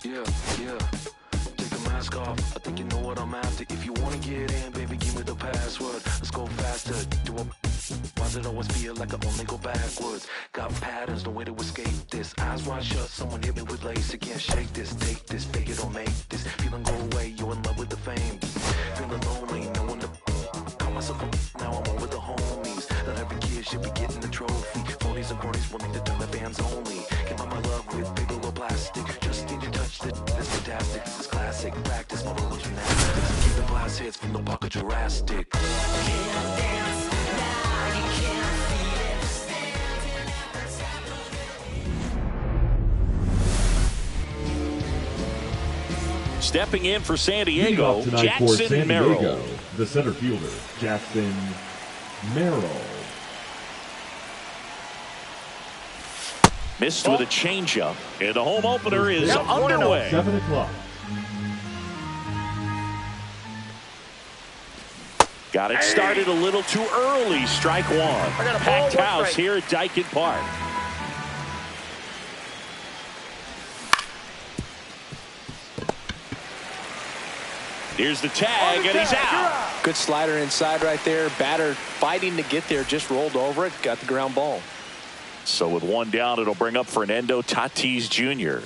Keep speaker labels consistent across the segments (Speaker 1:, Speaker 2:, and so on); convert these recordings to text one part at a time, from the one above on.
Speaker 1: Yeah, yeah. Take the mask off. I think you know what I'm after. If you wanna get in, baby, give me the password. Let's go faster. Why does it always feel like I only go backwards? Got patterns, no way to escape this. Eyes wide shut, someone hit me with lace. I can't shake this, take this, fake it or make this. Feeling go away, you're in love with the fame. Feeling lonely, no one to call myself a now I'm over the homies. Not every kid should be getting a trophy. Phonies and cronies wanting to turn the fans only. Came out my love with paper or plastic. Just need to touch it, it's fantastic. This is classic practice, my little gymnastics. Keep the blast hits from the pocket Jurassic.
Speaker 2: Stepping in for San Diego, Jackson Merrill.
Speaker 3: The center fielder, Jackson Merrill.
Speaker 2: Missed with a changeup, and the home opener is underway.
Speaker 3: 7 o'clock.
Speaker 2: Got it started a little too early. Strike one. Packed house here at Daikin Park. Here's the tag, and he's out.
Speaker 4: Good slider inside right there. Batter fighting to get there, just rolled over it, got the ground ball.
Speaker 2: So with one down, it'll bring up Fernando Tatis Jr.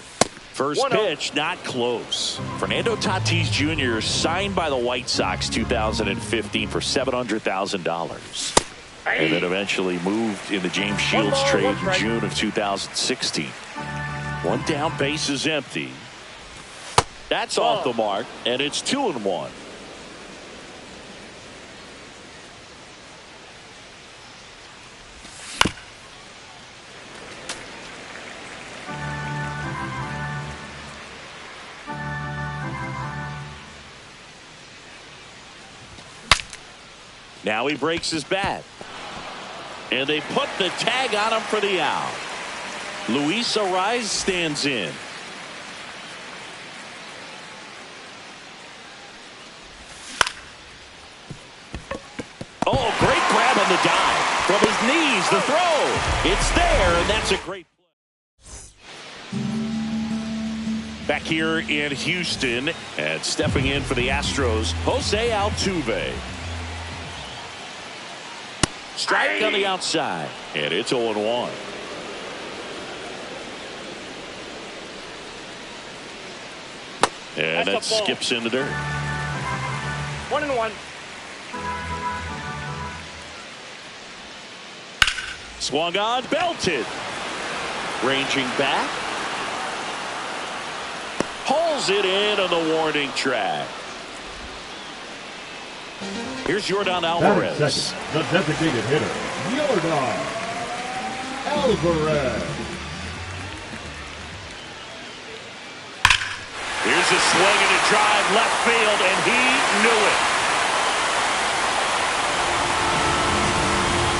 Speaker 2: First pitch, not close. Fernando Tatis Jr. signed by the White Sox 2015 for $700,000. And then eventually moved in the James Shields trade in June of 2016. One down, base is empty. That's off the mark, and it's 2-1. Now he breaks his bat. And they put the tag on him for the out. Luis Arraez stands in. Oh, great grab on the dive. From his knees, the throw. It's there, and that's a great play. Back here in Houston, and stepping in for the Astros, Jose Altuve. Strike on the outside, and it's 0-1. And that skips in the dirt.
Speaker 5: 1-1.
Speaker 2: Swung on, belted. Ranging back. Pulls it in on the warning track. Here's Yordan Alvarez.
Speaker 3: Second, the designated hitter, Yordan Alvarez.
Speaker 2: Here's a swing and a drive left field, and he knew it.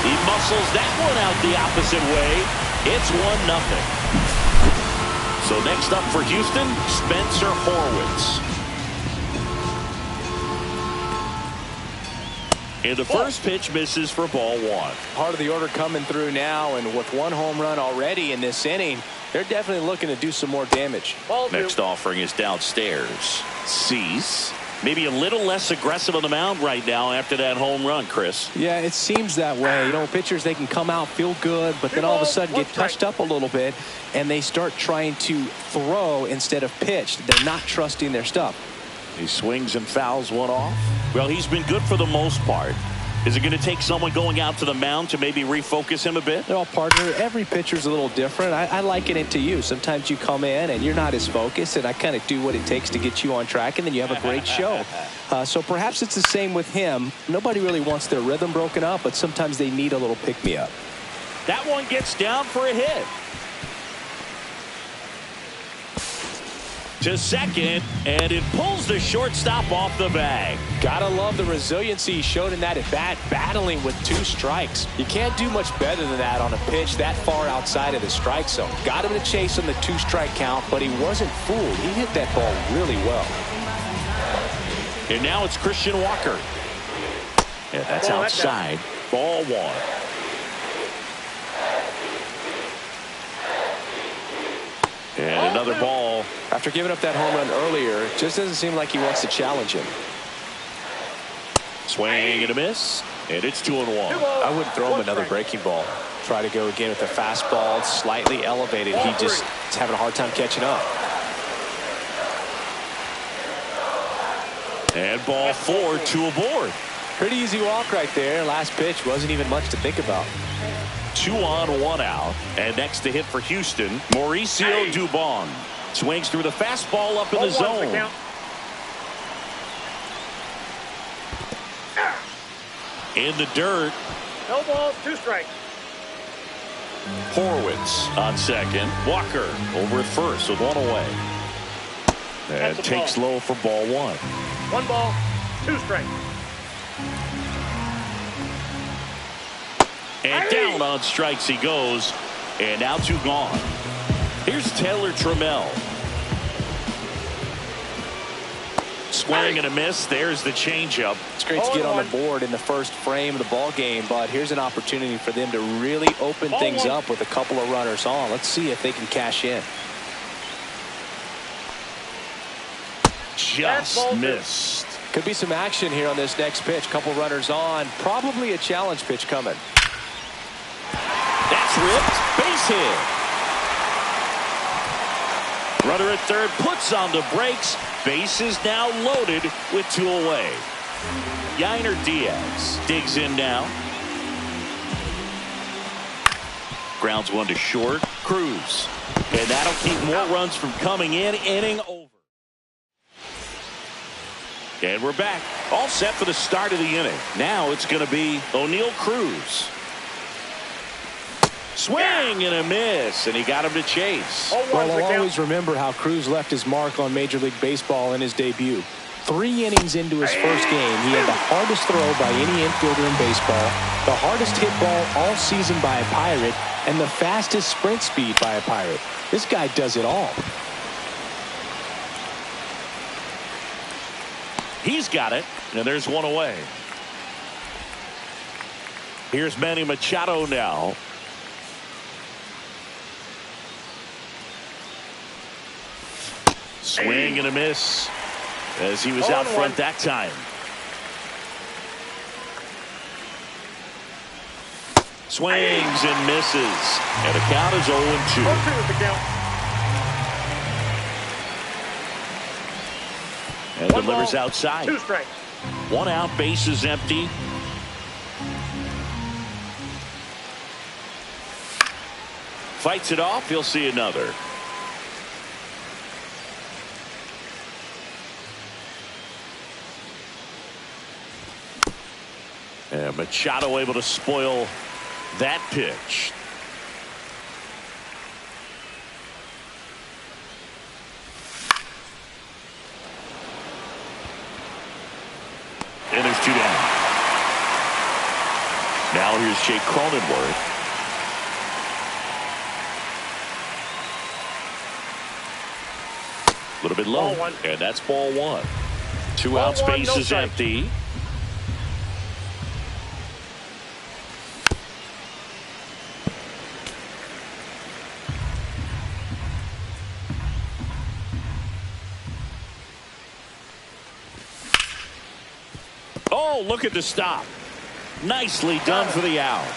Speaker 2: He muscles that one out the opposite way. It's 1-0. So next up for Houston, Spencer Horwitz. And the first pitch misses for ball one.
Speaker 4: Part of the order coming through now, and with one home run already in this inning, they're definitely looking to do some more damage.
Speaker 2: Next offering is downstairs. Cease. Maybe a little less aggressive on the mound right now after that home run, Chris.
Speaker 4: Yeah, it seems that way. You know, pitchers, they can come out, feel good, but then all of a sudden get touched up a little bit, and they start trying to throw instead of pitch. They're not trusting their stuff.
Speaker 2: He swings and fouls one off. Well, he's been good for the most part. Is it going to take someone going out to the mound to maybe refocus him a bit?
Speaker 4: Well, partner, every pitcher's a little different. I liken it to you. Sometimes you come in and you're not as focused, and I kind of do what it takes to get you on track, and then you have a great show. So perhaps it's the same with him. Nobody really wants their rhythm broken up, but sometimes they need a little pick-me-up.
Speaker 2: That one gets down for a hit. To second, and it pulls the shortstop off the bag.
Speaker 4: Gotta love the resiliency he showed in that at bat, battling with 2 strikes. You can't do much better than that on a pitch that far outside of the strike zone. Got him to chase on the 2-strike count, but he wasn't fooled. He hit that ball really well.
Speaker 2: And now it's Christian Walker. Yeah, that's outside. Ball one. And another ball
Speaker 4: After giving up that home run earlier, it just doesn't seem like he wants to challenge him.
Speaker 2: Swing and a miss, and it's 2-1.
Speaker 4: I wouldn't throw him another breaking ball. Try to go again with the fastball, slightly elevated. He just is having a hard time catching up.
Speaker 2: And ball 4, 2 aboard.
Speaker 4: Pretty easy walk right there. Last pitch wasn't even much to think about.
Speaker 2: 2 on, 1 out. And next to hit for Houston, Mauricio Dubon. Swings through the fastball up in the zone. In the dirt.
Speaker 5: No balls, 2 strikes.
Speaker 2: Horwitz on second. Walker over at first with 1 away. And takes low for ball 1.
Speaker 5: 1 ball, 2 strikes.
Speaker 2: And down on strikes he goes. And now 2 gone. Here's Taylor Trammell. Swing and a miss. There's the changeup.
Speaker 4: It's great to get on the board in the first frame of the ball game, but here's an opportunity for them to really open things up with a couple of runners on. Let's see if they can cash in.
Speaker 2: Just missed.
Speaker 4: Could be some action here on this next pitch. Couple runners on. Probably a challenge pitch coming.
Speaker 2: That's ripped. Base hit. Runner at third puts on the brakes. Base is now loaded with 2 away. Yainer Diaz digs in now. Grounds 1 to short. Cruz. And that'll keep more runs from coming in. Inning over. And we're back. All set for the start of the inning. Now it's going to be O'Neal Cruz. Swing and a miss, and he got him to chase.
Speaker 4: Well, I'll always remember how Cruz left his mark on Major League Baseball in his debut. 3 innings into his first game, he had the hardest throw by any infielder in baseball, the hardest hit ball all season by a Pirate, and the fastest sprint speed by a Pirate. This guy does it all.
Speaker 2: He's got it, and there's 1 away. Here's Manny Machado now. Swing and a miss as he was out front that time. Swings and misses. And the count is 0-2. And delivers outside.
Speaker 5: 2 strikes.
Speaker 2: 1 out, base is empty. Fights it off, he'll see another. And Machado able to spoil that pitch. And there's 2 down. Now here's Jake Cronenworth. A little bit low. And that's ball 1. 2 outs, base is empty. Oh, look at the stop. Nicely done for the out.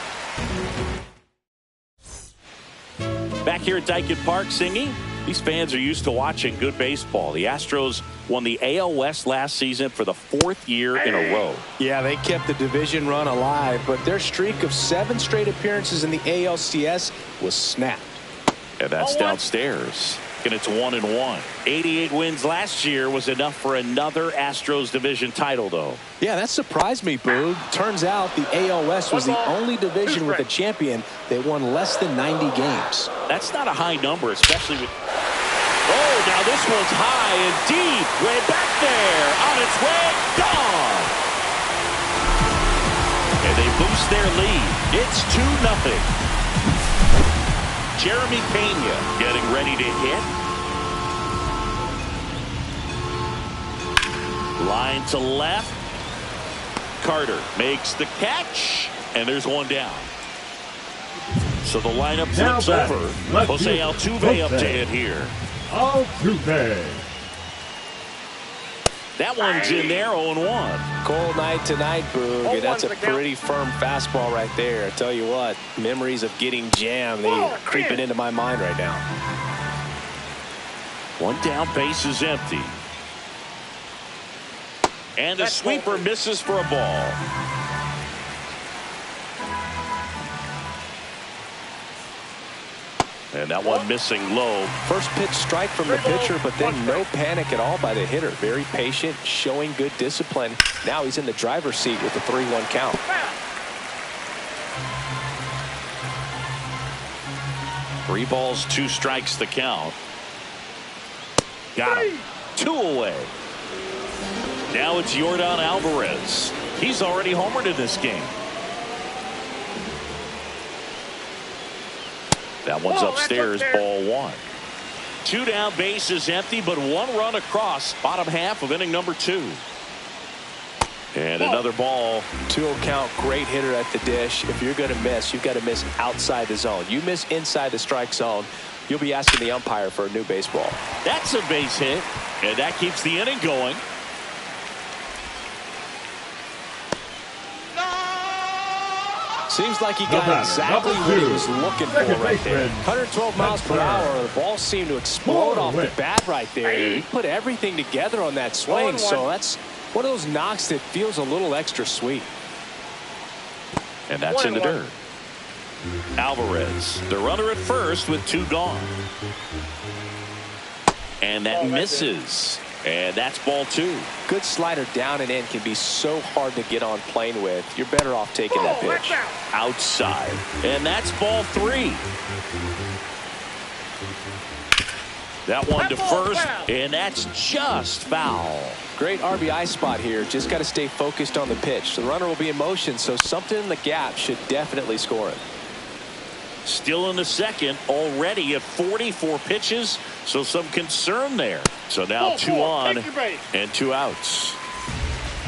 Speaker 2: Back here at Daikin Park singing. These fans are used to watching good baseball. The Astros won the AL West last season for the 4th year in a row.
Speaker 4: Yeah, they kept the division run alive, but their streak of 7 straight appearances in the ALCS was snapped.
Speaker 2: And that's downstairs. And it's 1-1. 88 wins last year was enough for another Astros division title, though.
Speaker 4: Yeah, that surprised me, Boog. Turns out the AL West was the only division with a champion that won less than 90 games.
Speaker 2: That's not a high number, especially with... Oh, now this one's high and deep. Way back there. On its way. Gone. And they boost their lead. It's 2-0. Jeremy Pena getting ready to hit. Line to left. Carter makes the catch. And there's 1 down. So the lineup flips over. Jose Altuve up to hit here.
Speaker 3: Altuve.
Speaker 2: That one's in there, 0-1.
Speaker 4: Cold night tonight, Boog, and that's a
Speaker 5: 0-1's the count.
Speaker 4: pretty firm fastball right there. I tell you what, memories of getting jammed, they are creeping into my mind right now.
Speaker 2: One down, base is empty. And the sweeper misses for a ball. And that one missing low.
Speaker 4: First pitch strike from the pitcher, but then no panic at all by the hitter. Very patient, showing good discipline. Now he's in the driver's seat with a 3-1 count.
Speaker 2: 3 balls, 2 strikes the count. Got him. 2 away. Now it's Yordan Alvarez. He's already homered in this game. That one's upstairs, ball 1. 2 down, base is empty, but 1 run across. Bottom half of inning number 2. And another ball.
Speaker 4: 2-0 count, great hitter at the dish. If you're going to miss, you've got to miss outside the zone. You miss inside the strike zone, you'll be asking the umpire for a new baseball.
Speaker 2: That's a base hit, and that keeps the inning going.
Speaker 4: Seems like he got exactly what he was looking for right there. 112 miles per hour. The ball seemed to explode off the bat right there. He put everything together on that swing, so that's one of those knocks that feels a little extra sweet.
Speaker 2: And that's in the dirt. Alvarez, the runner at first with 2 gone. And that misses. And that's ball 2.
Speaker 4: Good slider down and in can be so hard to get on plane with. You're better off taking that pitch.
Speaker 2: Outside. And that's ball 3. That one to first, and that's just foul.
Speaker 4: Great RBI spot here. Just got to stay focused on the pitch. The runner will be in motion, so something in the gap should definitely score him.
Speaker 2: Still in the second, already at 44 pitches, so some concern there. So now 2 on and 2 outs.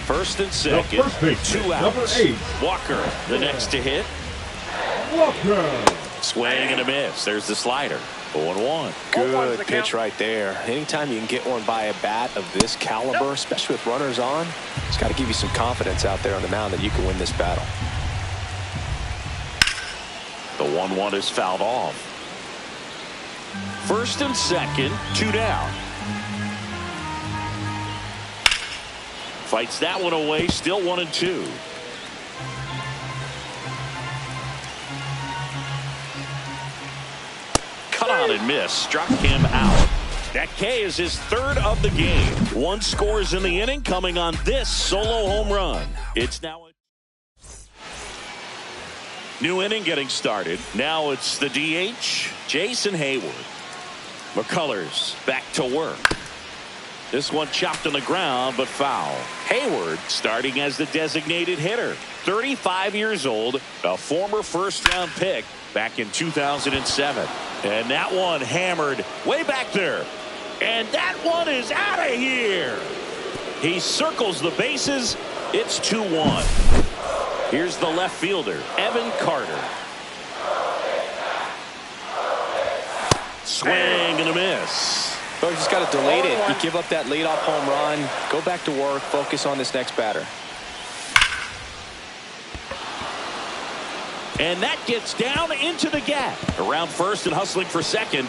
Speaker 2: First and second, 2 outs. Walker, the next to hit.
Speaker 3: Walker.
Speaker 2: Swing and a miss. There's the slider. 0-1.
Speaker 4: Good pitch right there. Anytime you can get one by a bat of this caliber, especially with runners on, it's got to give you some confidence out there on the mound that you can win this battle.
Speaker 2: The 1-1 is fouled off. First and second, 2 down. Fights that one away, still 1-2. Cut on and miss, struck him out. That K is his 3rd of the game. 1 scores in the inning, coming on this solo home run. It's now a new inning getting started. Now it's the DH, Jason Hayward. McCullers back to work. This one chopped on the ground, but foul. Hayward starting as the designated hitter. 35 years old, a former first-round pick back in 2007. And that one hammered way back there. And that one is out of here. He circles the bases. It's 2-1. Here's the left fielder, Evan Carter. Swing and a miss.
Speaker 4: So you just got to delete it. You give up that leadoff home run, go back to work, focus on this next batter.
Speaker 2: And that gets down into the gap. Around first and hustling for second.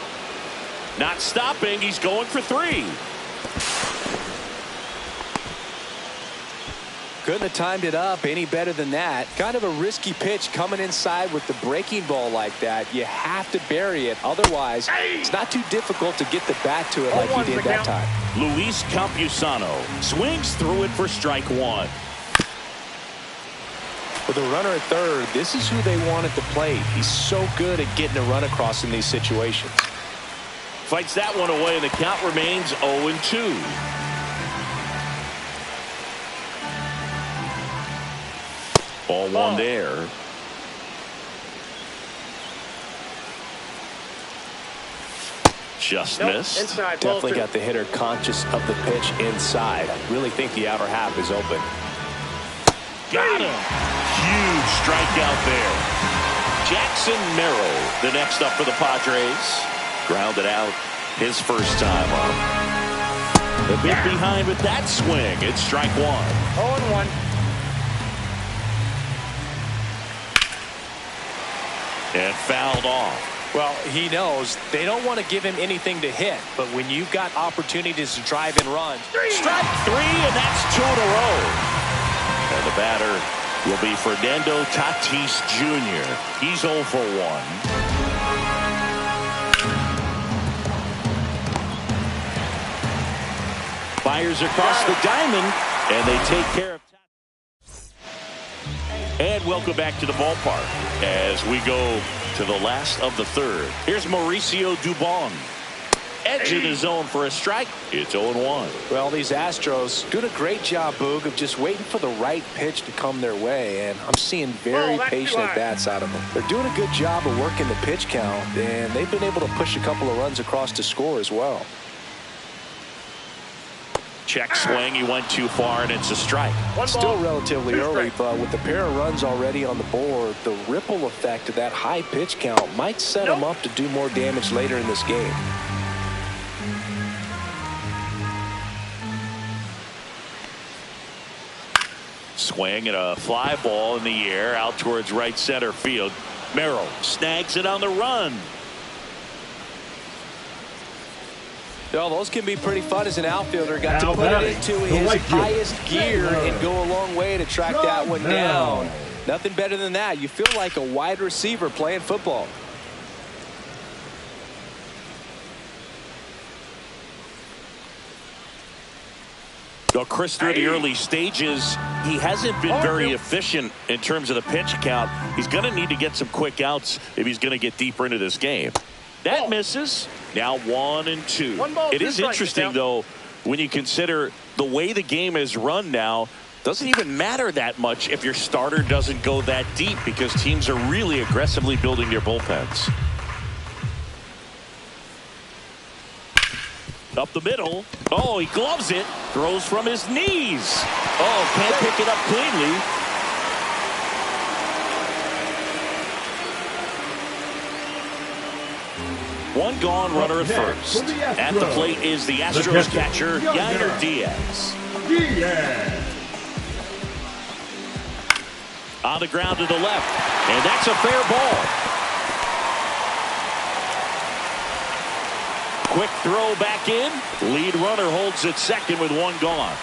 Speaker 2: Not stopping. He's going for 3.
Speaker 4: Couldn't have timed it up any better than that. Kind of a risky pitch coming inside with the breaking ball like that. You have to bury it. Otherwise, it's not too difficult to get the bat to it like he did that time.
Speaker 2: Luis Campusano swings through it for strike 1.
Speaker 4: With a runner at third, this is who they want at the plate. He's so good at getting a run across in these situations.
Speaker 2: Fights that one away, and the count remains 0-2. Ball 1 there. Just missed.
Speaker 5: Inside,
Speaker 4: Definitely got the hitter conscious of the pitch inside. I really think the outer half is open.
Speaker 2: Got him. Huge strikeout there. Jackson Merrill, the next up for the Padres. Grounded out. his first time up. A bit behind with that swing. It's strike one.
Speaker 5: 0-1.
Speaker 2: And fouled off.
Speaker 4: Well, he knows they don't want to give him anything to hit, but when you've got opportunities to drive and run.
Speaker 2: Strike three, and that's two in a row. And the batter will be Fernando Tatis Jr. He's 0 for 1. Fires across the diamond, and they take care of Tatis. And welcome back to the ballpark as we go to the last of the third. Here's Mauricio Dubon. Edge in his zone for a strike. It's 0-1.
Speaker 4: Well, these Astros doing a great job, Boog, of just waiting for the right pitch to come their way, and I'm seeing very patient at-bats out of them. They're doing a good job of working the pitch count, and they've been able to push a couple of runs across to score as well.
Speaker 2: Check swing. He went too far, and it's a strike.
Speaker 4: Still relatively early, but with the pair of runs already on the board, the ripple effect of that high pitch count might set him up to do more damage later in this game.
Speaker 2: Swing and a fly ball in the air out towards right center field. Merrill snags it on the run.
Speaker 4: Well, those can be pretty fun as an outfielder. Got to put it into his highest gear and go a long way to track that one down. Nothing better than that. You feel like a wide receiver playing football.
Speaker 2: Well, Chris, through the early stages, he hasn't been very efficient in terms of the pitch count. He's going to need to get some quick outs if he's going to get deeper into this game. That misses. Now 1-2. It is interesting, though, when you consider the way the game is run now. Doesn't even matter that much if your starter doesn't go that deep because teams are really aggressively building their bullpens. Up the middle. Oh, he gloves it. Throws from his knees. Oh, can't pick it up cleanly. One gone, runner at first. At the plate is the Astros catcher, Yainer Diaz. On the ground to the left, and that's a fair ball. Quick throw back in. Lead runner holds at second with one gone.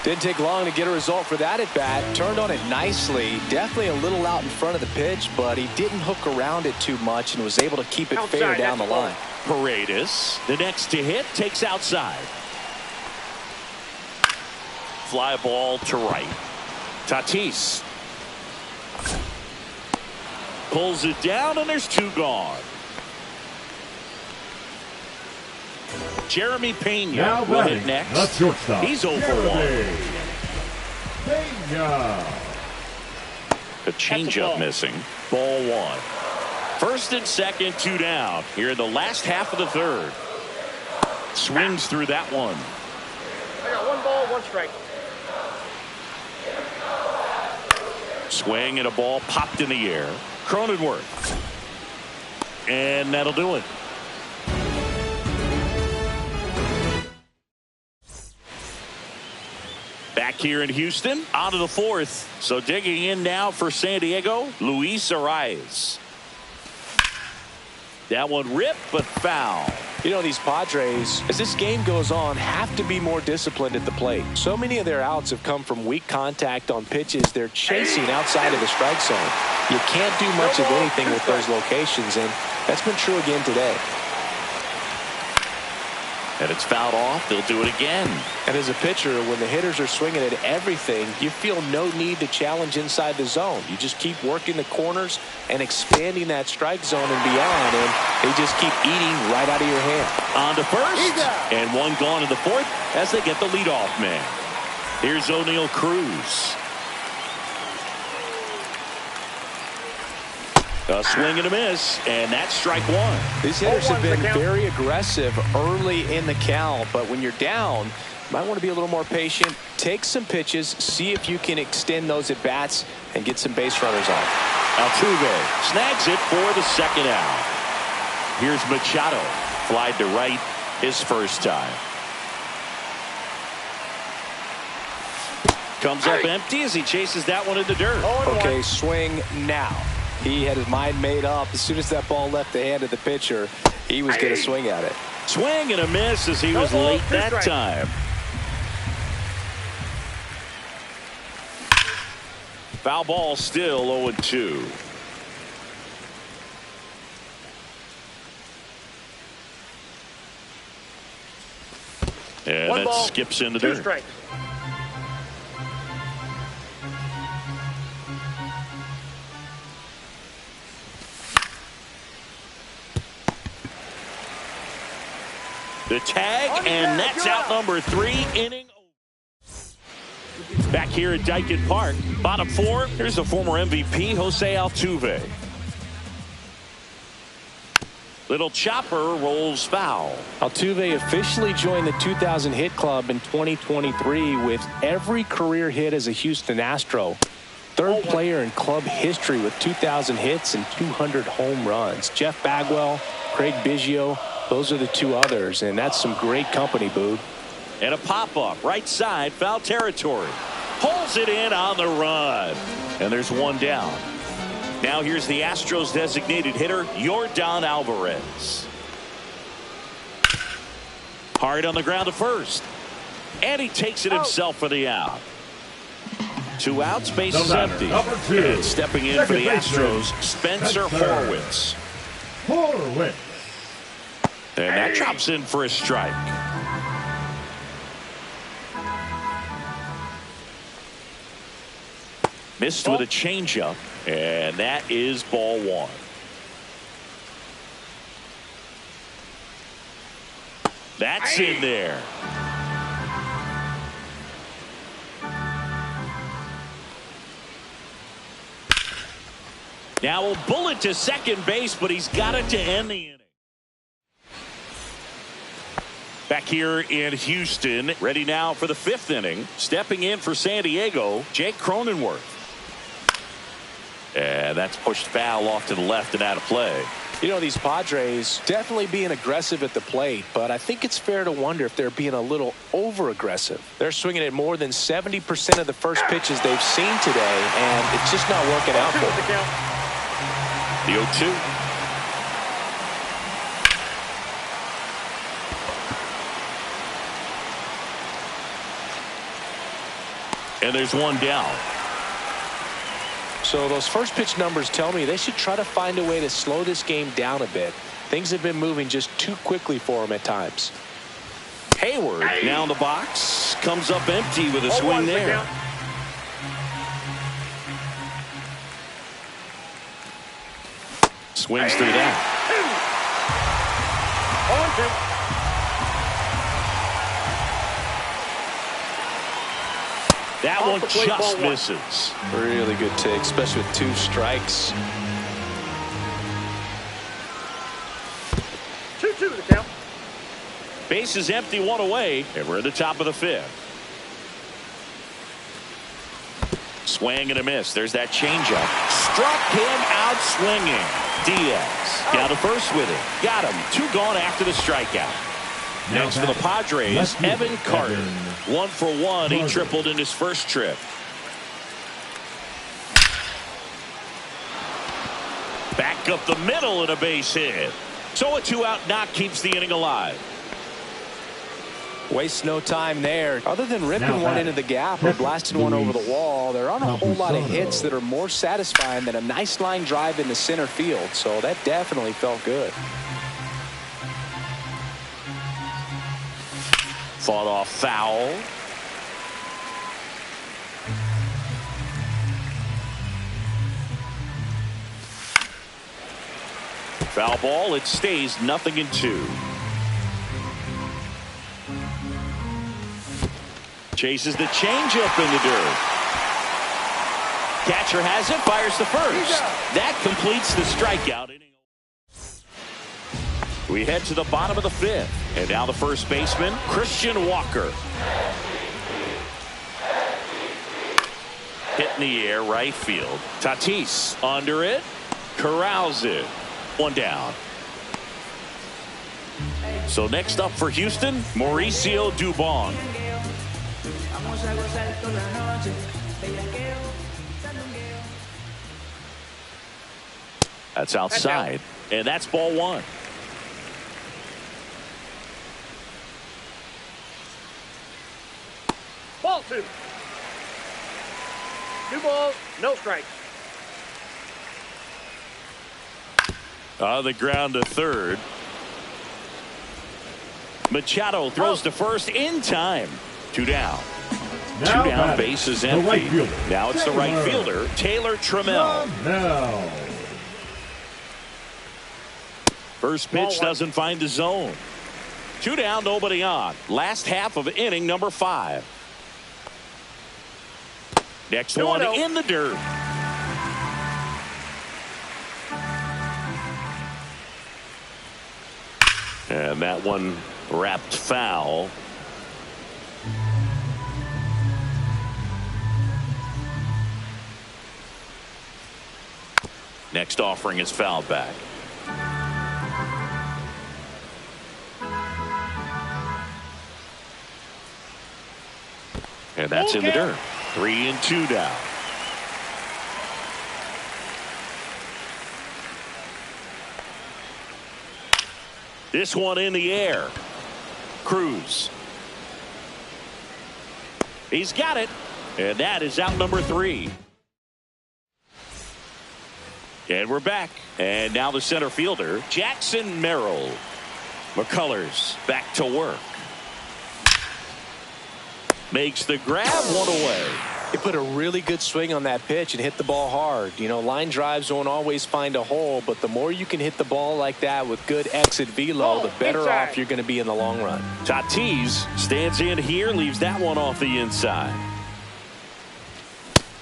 Speaker 4: Didn't take long to get a result for that at bat. Turned on it nicely. Definitely a little out in front of the pitch, but he didn't hook around it too much and was able to keep it fair down the line.
Speaker 2: Paredes, the next to hit, takes outside. Fly ball to right. Tatis pulls it down, and there's two gone. Jeremy Pena will hit next. He's 0 for 1. A changeup missing. Ball one. First and second, two down. Here in the last half of the third. Swings through that one.
Speaker 5: I got 1 ball, 1 strike.
Speaker 2: Swing and a ball popped in the air. Cronenworth. And that'll do it. Back here in Houston, on to the fourth. So digging in now for San Diego, Luis Arraez. That one ripped, but foul.
Speaker 4: You know, these Padres, as this game goes on, have to be more disciplined at the plate. So many of their outs have come from weak contact on pitches they're chasing outside of the strike zone. You can't do much of anything with those locations, and that's been true again today.
Speaker 2: And it's fouled off. They'll do it again.
Speaker 4: And as a pitcher, when the hitters are swinging at everything, you feel no need to challenge inside the zone. You just keep working the corners and expanding that strike zone and beyond, and they just keep eating right out of your hand.
Speaker 2: On to first, and one gone in the fourth as they get the leadoff man. Here's O'Neal Cruz. A swing and a miss, and that's strike one.
Speaker 4: These hitters have been very aggressive early in the count, but when you're down, you might want to be a little more patient. Take some pitches, see if you can extend those at bats and get some base runners off.
Speaker 2: Altuve snags it for the second out. Here's Machado. flied to right his first time. Comes up empty as he chases that one in the dirt.
Speaker 4: Okay, swing now. He had his mind made up. As soon as that ball left the hand of the pitcher, he was going to swing at it.
Speaker 2: Swing and a miss as he was late that time. Foul ball, still 0-2. And that skips into there.
Speaker 5: 2 strikes.
Speaker 2: The tag, and that's out number 3 inning. Back here at Daikin Park, bottom 4. Here's the former MVP, Jose Altuve. Little chopper rolls foul.
Speaker 4: Altuve officially joined the 2,000 hit club in 2023 with every career hit as a Houston Astro. Third player in club history with 2,000 hits and 200 home runs. Jeff Bagwell, Craig Biggio, those are the 2 others, and that's some great company, Boog.
Speaker 2: And a pop-up, right side, foul territory. Pulls it in on the run. And there's one down. Now here's the Astros designated hitter, Yordan Alvarez. Hard on the ground to first. And he takes it himself for the out. 2 outs, base is empty. And stepping in for the Astros, Spencer Horwitz. And that drops in for a strike. Missed with a changeup, and that is ball 1. That's in there. Now a bullet to second base, but he's got it to end the inning. Back here in Houston, ready now for the 5th inning. Stepping in for San Diego, Jake Cronenworth. And that's pushed foul off to the left and out of play.
Speaker 4: You know, these Padres definitely being aggressive at the plate, but I think it's fair to wonder if they're being a little over-aggressive. They're swinging at more than 70% of the first pitches they've seen today, and it's just not working out for them.
Speaker 2: The 0-2. And there's one down.
Speaker 4: So those first pitch numbers tell me they should try to find a way to slow this game down a bit. Things have been moving just too quickly for them at times.
Speaker 2: Hayward now in the box. Comes up empty with a swing there. Swings through that.
Speaker 5: 0-2.
Speaker 2: That one just misses.
Speaker 4: Really good take, especially with 2 strikes.
Speaker 5: 2-2 the count.
Speaker 2: Base is empty, 1 away, and we're at the top of the 5th. Swing and a miss. There's that changeup. Struck him out swinging. Diaz down to first with it. Got him. 2 gone after the strikeout. Next for the Padres, Evan Carter. 1 for 1. He tripled in his first trip. Back up the middle and a base hit. So a 2-out knock keeps the inning alive.
Speaker 4: Waste no time there. Other than ripping one into the gap or blasting one over the wall, there aren't a whole lot of hits that are more satisfying than a nice line drive into center field. So that definitely felt good.
Speaker 2: Fought off foul. Foul ball. It stays 0-2. Chases the changeup in the dirt. Catcher has it. Fires the first. That completes the strikeout inning. We head to the bottom of the 5th. And now the first baseman, Christian Walker. Hit in the air, right field. Tatis under it. Corrals it. 1 down. So next up for Houston, Mauricio Dubon. That's outside, and that's ball one.
Speaker 5: Ball two. 2 balls, no strikes.
Speaker 2: On the ground to third. Machado throws to first in time. 2 down.
Speaker 3: Now
Speaker 2: 2 down, base is empty.
Speaker 3: Right
Speaker 2: now it's the right fielder, Taylor Trammell. First pitch doesn't find the zone. 2 down, nobody on. Last half of inning number 5. Next one in the dirt. And that one wrapped foul. Next offering is fouled back. And that's in the dirt. 3 and 2 down. This one in the air. Cruz. He's got it. And that is out number 3. And we're back. And now the center fielder, Jackson Merrill. McCullers back to work. Makes the grab, 1 away.
Speaker 4: He put a really good swing on that pitch and hit the ball hard. You know, line drives won't always find a hole, but the more you can hit the ball like that with good exit velo, the better off you're going to be in the long run.
Speaker 2: Tatis stands in here, leaves that one off the inside.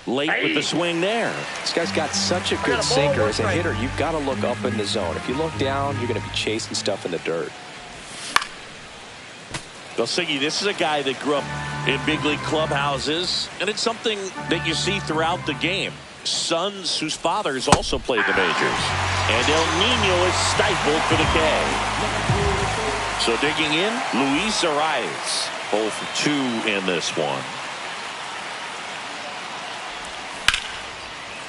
Speaker 2: Late with the swing there.
Speaker 4: This guy's got such a good sinker. As a hitter, you've got to look up in the zone. If you look down, you're going to be chasing stuff in the dirt.
Speaker 2: Belsingi, this is a guy that grew up in big league clubhouses, and it's something that you see throughout the game. Sons whose fathers also played the majors. And El Nino is stifled for the K. So digging in, Luis Arraez. 0 for 2 in this one.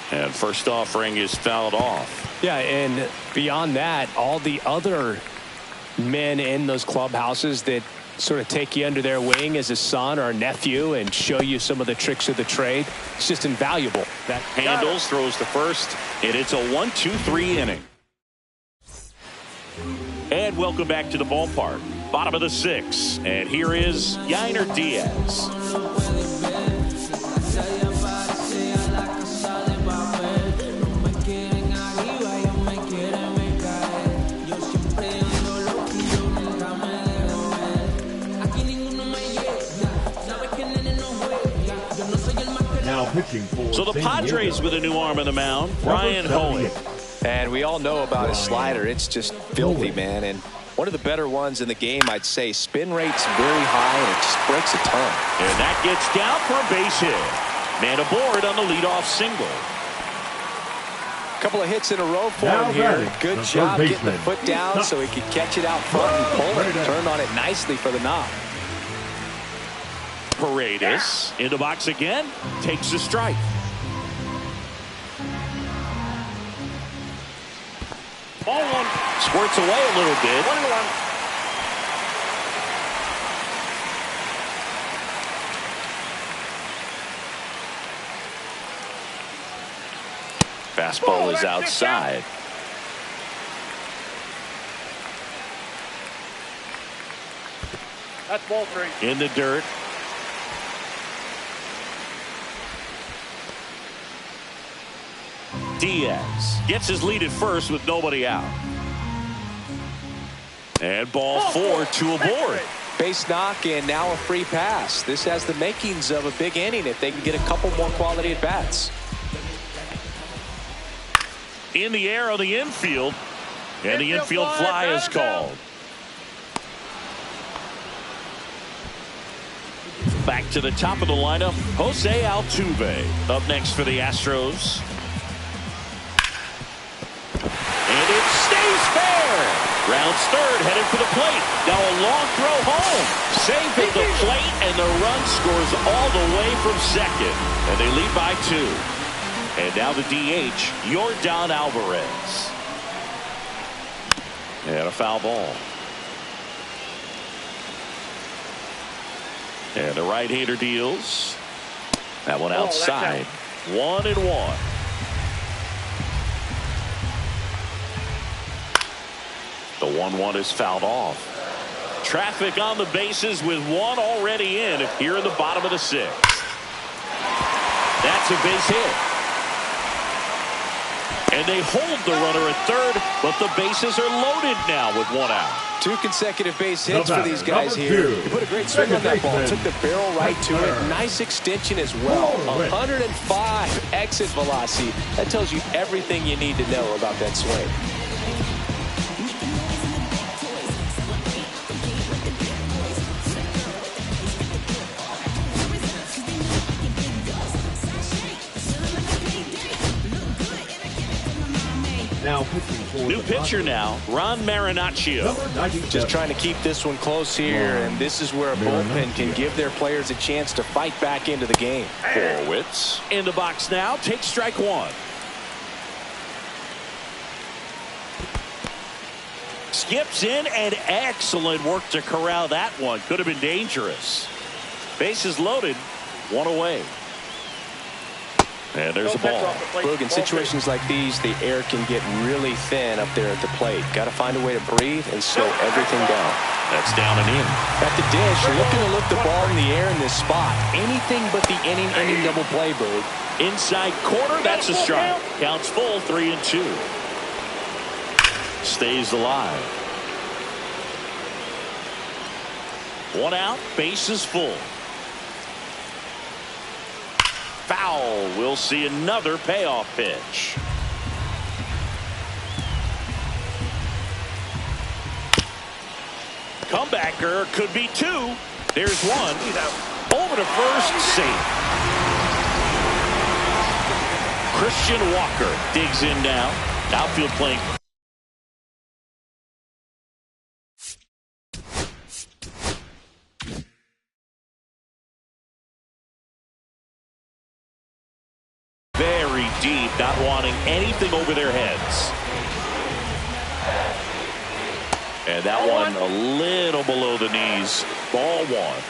Speaker 2: And first offering is fouled off.
Speaker 4: Yeah, and beyond that, all the other men in those clubhouses that sort of take you under their wing as a son or a nephew and show you some of the tricks of the trade. It's just invaluable.
Speaker 2: That handles, throws to first, and it's a 1-2-3 inning. And welcome back to the ballpark. Bottom of the 6th, and here is Yainer Diaz. So the Padres with a new arm in the mound, Ryan Hoey.
Speaker 4: And we all know about his slider. It's just filthy, man. And one of the better ones in the game, I'd say. Spin rate's very high, and it just breaks a ton.
Speaker 2: And that gets down for a base hit. Man aboard on the leadoff single.
Speaker 4: A couple of hits in a row for him here. Good job getting the foot down so he could catch it out front and pull it. Turned on it nicely for the knock.
Speaker 2: Paredes in the box again, takes a strike. Ball one squirts away a little bit.
Speaker 5: 1-1.
Speaker 2: Fastball is outside.
Speaker 5: That's ball 3.
Speaker 2: In the dirt. Diaz gets his lead at first with nobody out. And ball 4, 2 aboard.
Speaker 4: Base knock and now a free pass. This has the makings of a big inning if they can get a couple more quality at bats.
Speaker 2: In the air on the infield, and the infield fly is called. Back to the top of the lineup, Jose Altuve up next for the Astros. And it stays fair. Rounds third, headed for the plate. Now a long throw home. Safe at the plate, and the run scores all the way from second. And they lead by 2. And now the DH, Yordan Alvarez. And a foul ball. And the right-hander deals. That one outside. 1-1. The 1-1 is fouled off. Traffic on the bases with one already in here in the bottom of the 6th. That's a base hit. And they hold the runner at third, but the bases are loaded now with 1 out.
Speaker 4: 2 consecutive base hits for these guys here. He put a great swing on that ball. Took the barrel right to it. Nice extension as well. 105 exit velocity. That tells you everything you need to know about that swing.
Speaker 3: Now pitching for
Speaker 2: New pitcher now, Ron Marinaccio.
Speaker 4: Just trying to keep this one close here, and this is where a bullpen can give their players a chance to fight back into the game.
Speaker 2: Horwitz in the box now, takes strike 1. Skips in, and excellent work to corral that one. Could have been dangerous. Bases loaded, 1 away. And there's a ball.
Speaker 4: Look, in situations like these, the air can get really thin up there at the plate. Got to find a way to breathe and slow everything down.
Speaker 2: That's down and in.
Speaker 4: At the dish, you're looking to lift the ball in the air in this spot. Anything but the inning double play, Bird.
Speaker 2: Inside corner, that's a strike. Counts full, 3-2. Stays alive. 1 out, bases full. Foul. We'll see another payoff pitch. Comebacker could be 2. There's 1. Over to first, safe. Christian Walker digs in now. Outfield playing. Very deep, not wanting anything over their heads. And that one a little below the knees. Ball 1.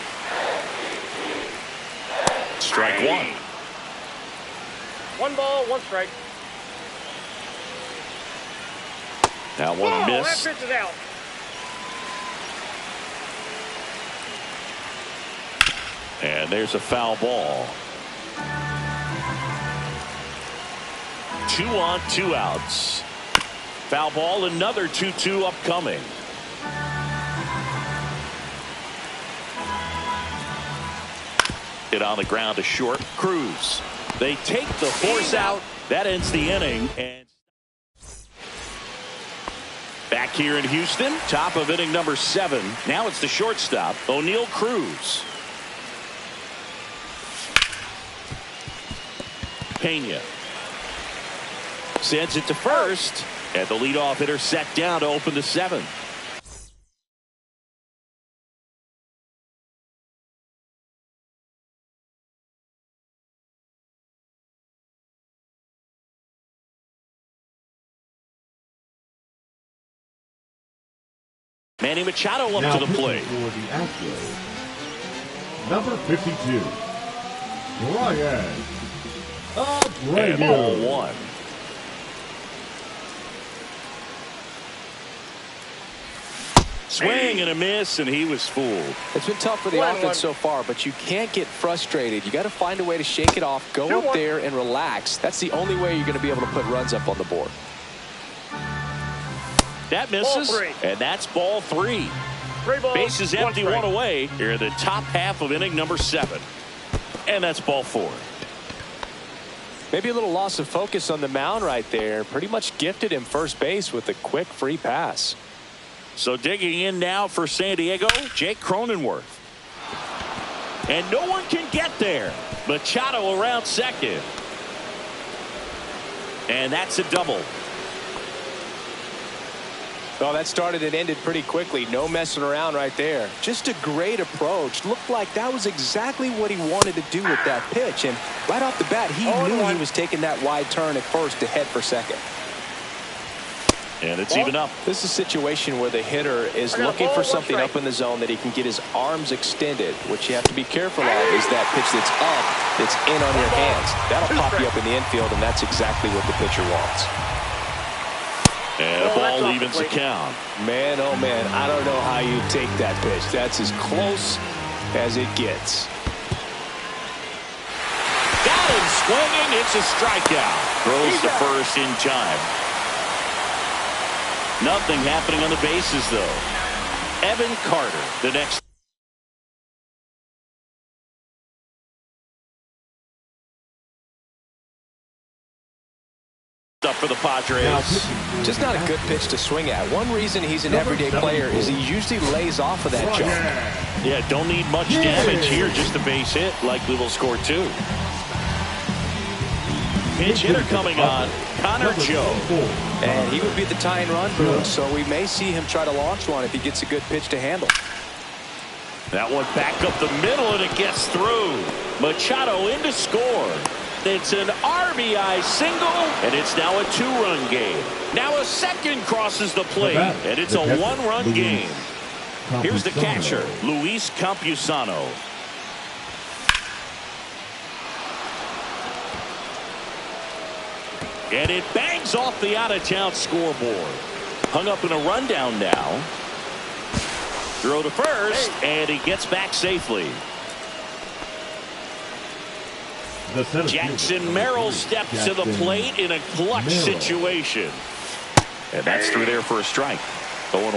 Speaker 2: Strike 1.
Speaker 5: 1 ball, 1 strike.
Speaker 2: That one missed.
Speaker 5: That pitch is out.
Speaker 2: And there's a foul ball. 2 on, 2 outs. Foul ball, another 2-2 upcoming. Hit on the ground to short. Cruz. They take the force out. That ends the inning. And back here in Houston, top of inning number 7. Now it's the shortstop, O'Neal Cruz. Pena sends it to first, and the leadoff hitter set down to open the 7th. Manny Machado up to the plate.
Speaker 3: For the Astros, number 52, Brian Abreu.
Speaker 2: And ball 1. Swing and a miss, and he was fooled.
Speaker 4: It's been tough for the offense so far, but you can't get frustrated. You got to find a way to shake it off, go up there and relax. That's the only way you're going to be able to put runs up on the board.
Speaker 2: That misses, and that's ball 3.
Speaker 5: 3 balls,
Speaker 2: Bases empty,
Speaker 5: 1
Speaker 2: 1 away here in the top half of inning number 7. And that's ball 4.
Speaker 4: Maybe a little loss of focus on the mound right there. Pretty much gifted him first base with a quick free pass.
Speaker 2: So digging in now for San Diego, Jake Cronenworth. And no one can get there. Machado around second. And that's a double.
Speaker 4: Well, that started and ended pretty quickly. No messing around right there. Just a great approach. Looked like that was exactly what he wanted to do with that pitch. And right off the bat, he knew he was taking that wide turn at first to head for second.
Speaker 2: And it's even up.
Speaker 4: This is a situation where the hitter is looking for something up in the zone that he can get his arms extended. What you have to be careful of is that pitch that's up, that's in on your hands. That'll pop you up in the infield, and that's exactly what the pitcher wants.
Speaker 2: And the ball evens the count.
Speaker 4: Man, oh man, I don't know how you take that pitch. That's as close as it gets.
Speaker 2: Got him swinging. It's a strikeout. Throws to first in time. Nothing happening on the bases, though. Evan Carter, the next. Up for the Padres.
Speaker 4: Just not a good pitch to swing at. One reason he's an everyday player is he usually lays off of that jump.
Speaker 2: Yeah, don't need much damage here, just a base hit. Likely will score 2. Pinch hitter coming on, Connor Joe.
Speaker 4: And he would be the tying run, so we may see him try to launch one if he gets a good pitch to handle.
Speaker 2: That one back up the middle, and it gets through. Machado in to score. It's an RBI single, and it's now a 2-run game. Now a second crosses the plate, and it's a 1-run game. Here's the catcher, Luis Campusano. And it bangs off the out-of-town scoreboard. Hung up in a rundown now. Throw to first, and he gets back safely. Jackson Merrill steps to the plate in a clutch situation. And that's through there for a strike. 0-1.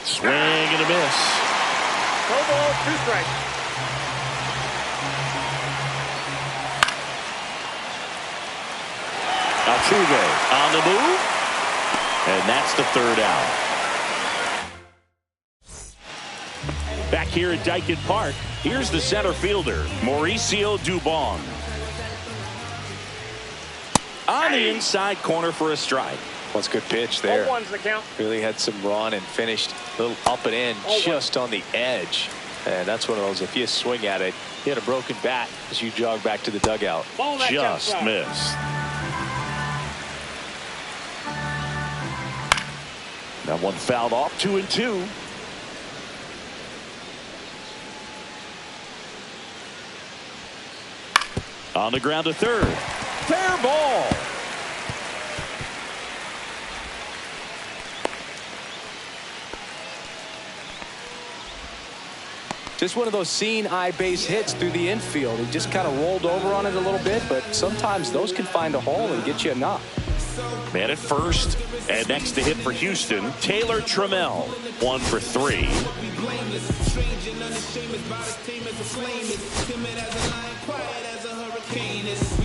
Speaker 2: Swing and a miss.
Speaker 5: No ball, 2 strikes.
Speaker 2: Altuve on the move. And that's the 3rd out. Back here at Daikin Park, here's the center fielder, Mauricio Dubon. On the inside corner for a strike.
Speaker 4: Well, it's a good pitch there.
Speaker 5: 0-1's the count.
Speaker 4: Really had some run and finished a little up and in, just on the edge. And that's one of those, if you swing at it, you had a broken bat as you jog back to the dugout.
Speaker 2: Just missed. That one fouled off, 2-2. On the ground to third. Fair ball.
Speaker 4: Just one of those seeing eye base hits through the infield. He just kind of rolled over on it a little bit, but sometimes those can find a hole and get you a knock.
Speaker 2: Man at first, and next to hit for Houston, Taylor Trammell. 1 for 3.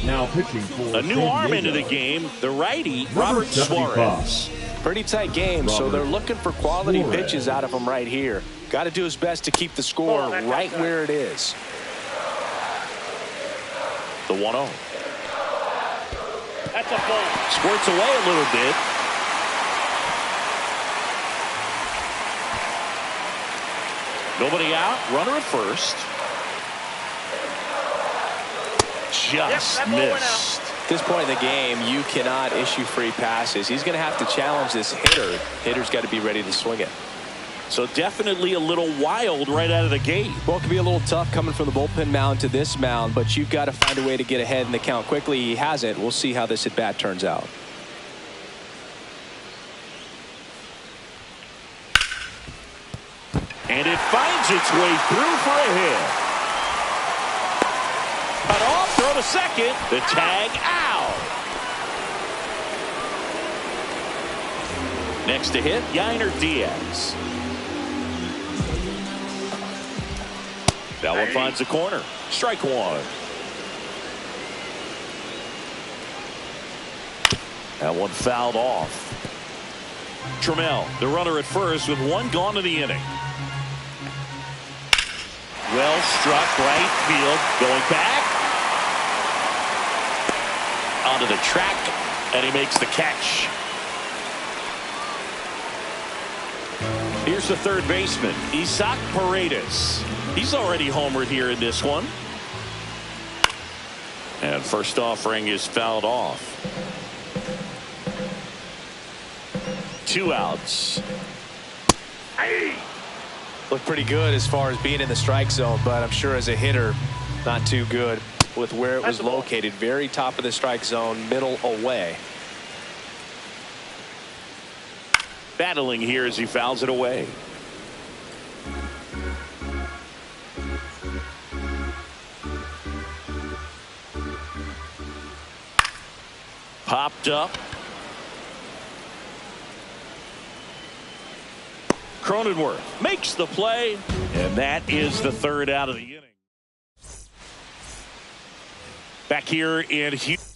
Speaker 3: Now pitching for
Speaker 2: a new arm into the game, the righty, Robert Suarez.
Speaker 4: Pretty tight game, so they're looking for quality pitches out of him right here. Got to do his best to keep the score right where it is.
Speaker 2: The 1-0.
Speaker 5: That's a ball.
Speaker 2: Squirts away a little bit. Nobody out. Runner at first. Just missed.
Speaker 4: At this point in the game, you cannot issue free passes. He's going to have to challenge this hitter. Hitter's got to be ready to swing it.
Speaker 2: So definitely a little wild right out of the gate.
Speaker 4: Well, it can be a little tough coming from the bullpen mound to this mound, but you've got to find a way to get ahead in the count quickly. He hasn't. We'll see how this at bat turns out.
Speaker 2: And it finds its way through for a hit. Cut off, throw to second. The tag out. Next to hit, Yainer Diaz. That one finds the corner. Strike 1. That one fouled off. Trammell, the runner at first with 1 gone in the inning. Well struck right field. Going back. onto the track, and he makes the catch. Here's the third baseman, Isaac Paredes. He's already homered here in this one. And first offering is fouled off. 2 outs.
Speaker 4: Looked pretty good as far as being in the strike zone, but I'm sure as a hitter, not too good with where it was located. Very top of the strike zone, middle away.
Speaker 2: Battling here as he fouls it away. Popped up. Cronenworth makes the play, and that is the third out of the inning. Back here in Houston.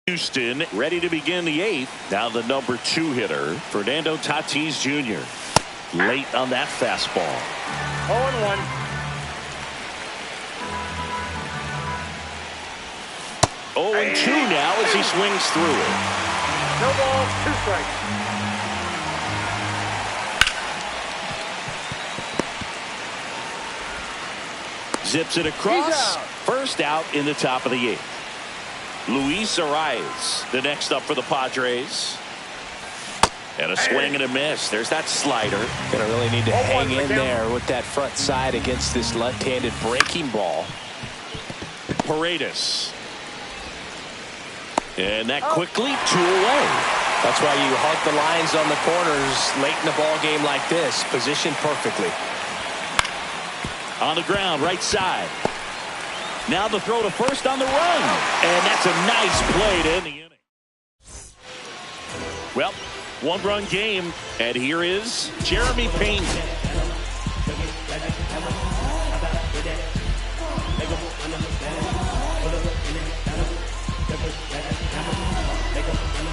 Speaker 2: Houston ready to begin the 8th. Now the number 2 hitter, Fernando Tatis Jr. Late on that fastball.
Speaker 5: 0-1.
Speaker 2: 0-2 now as he swings through it.
Speaker 5: No balls, 2 strikes.
Speaker 2: Zips it across.
Speaker 5: He's out.
Speaker 2: First out in the top of the 8th. Luis Arias, the next up for the Padres. And a swing and a miss. There's that slider.
Speaker 4: Gonna really need to hang in there with that front side against this left-handed breaking ball.
Speaker 2: Paredes. And that quickly 2 away.
Speaker 4: That's why you hug the lines on the corners late in the ball game like this. Positioned perfectly.
Speaker 2: On the ground, right side. Now the throw to first on the run. And that's a nice play to end the inning. Well, 1-run game. And here is Jeremy Payne.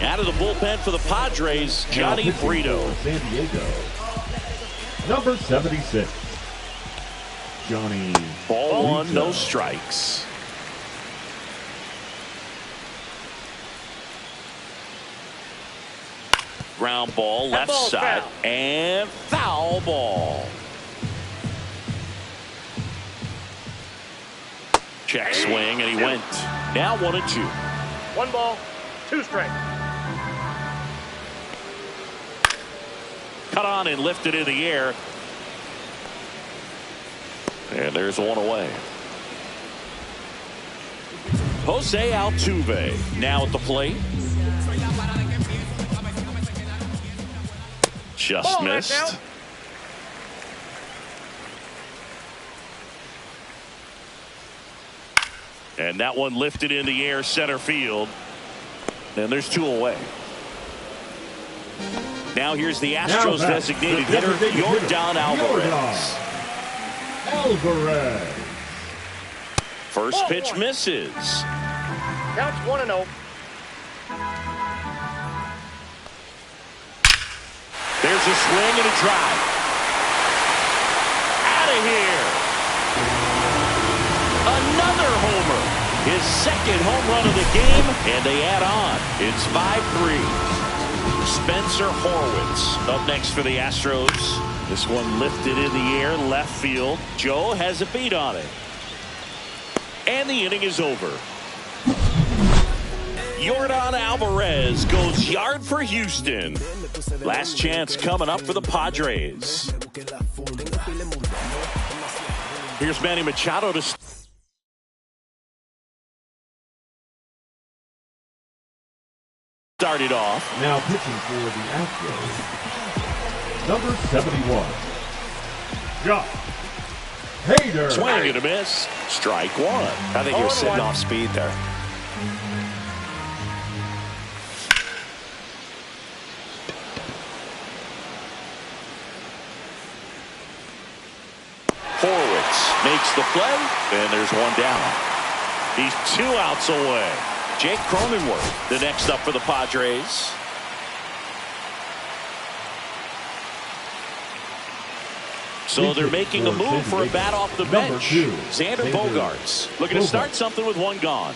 Speaker 2: Out of the bullpen for the Padres, Johnny Brito.
Speaker 3: San Diego, number 76. Johnny.
Speaker 2: Ball 1, no strikes. Ground ball, left side, and foul ball. Check swing, and he went. Now 1-2.
Speaker 5: 1 ball, 2 strikes.
Speaker 2: Cut on and lifted in the air. And there's 1 away. Jose Altuve now at the plate. Just missed. And that one lifted in the air center field. And there's 2 away. Now here's the Astros designated hitter, Yordan Alvarez. First pitch misses.
Speaker 5: Counts 1-0.
Speaker 2: There's a swing and a drive. Out of here. Another homer. His second home run of the game, and they add on. It's 5-3. Spencer Horwitz up next for the Astros. This one lifted in the air, left field. Joe has a beat on it. And the inning is over. Yordan Alvarez goes yard for Houston. Last chance coming up for the Padres. Here's Manny Machado to start it off.
Speaker 3: Now pitching for the Astros, number 71, Josh Hader.
Speaker 2: Swing and a miss. Strike 1.
Speaker 4: I think he was sitting off speed there.
Speaker 2: Horwitz makes the play, and there's one down. He's 2 outs away. Jake Cronenworth, the next up for the Padres. So they're making a move for a bat off the bench. Xander Bogaerts looking to start something with 1 gone.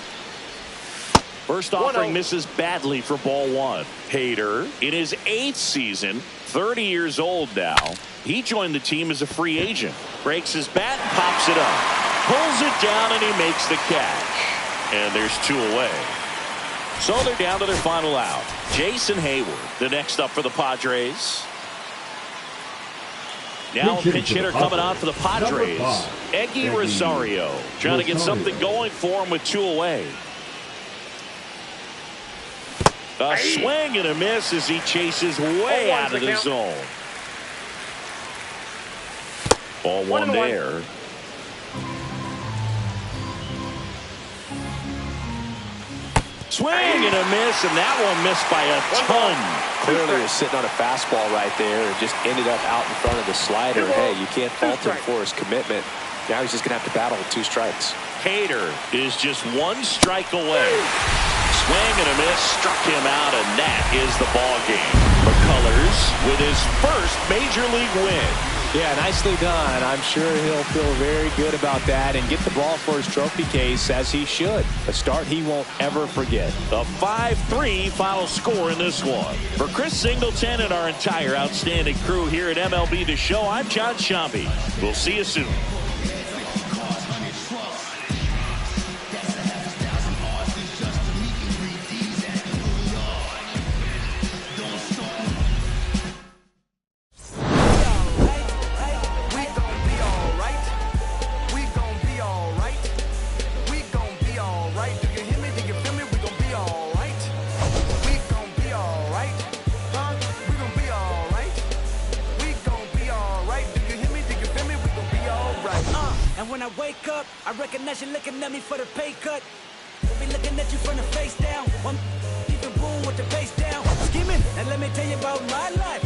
Speaker 2: First offering misses badly for ball 1. Hader in his 8th season, 30 years old now. He joined the team as a free agent. Breaks his bat and pops it up. Pulls it down and he makes the catch. And there's 2 away. So they're down to their final out. Jason Hayward, the next up for the Padres. Now a pinch hitter coming on for the Padres. Eggy Rosario trying to get something going for him with 2 away. A swing and a miss as he chases way out of the zone. Ball 1 there. Swing and a miss, and that one missed by a ton.
Speaker 4: Clearly was sitting on a fastball right there and just ended up out in front of the slider. Hey, you can't fault him for his commitment. Now he's just going to have to battle with 2 strikes.
Speaker 2: Hader is just 1 strike away. Swing and a miss, struck him out, and that is the ball game. McCullers with his first major league win.
Speaker 4: Yeah, nicely done. I'm sure he'll feel very good about that and get the ball for his trophy case, as he should. A start he won't ever forget.
Speaker 2: The 5-3 final score in this one. For Chris Singleton and our entire outstanding crew here at MLB The Show, I'm John Shambi. We'll see you soon.
Speaker 6: You're looking at me for the pay cut. We'll be looking at you from the face down. One even boom with the face down. Skimming, and let me tell you about my life.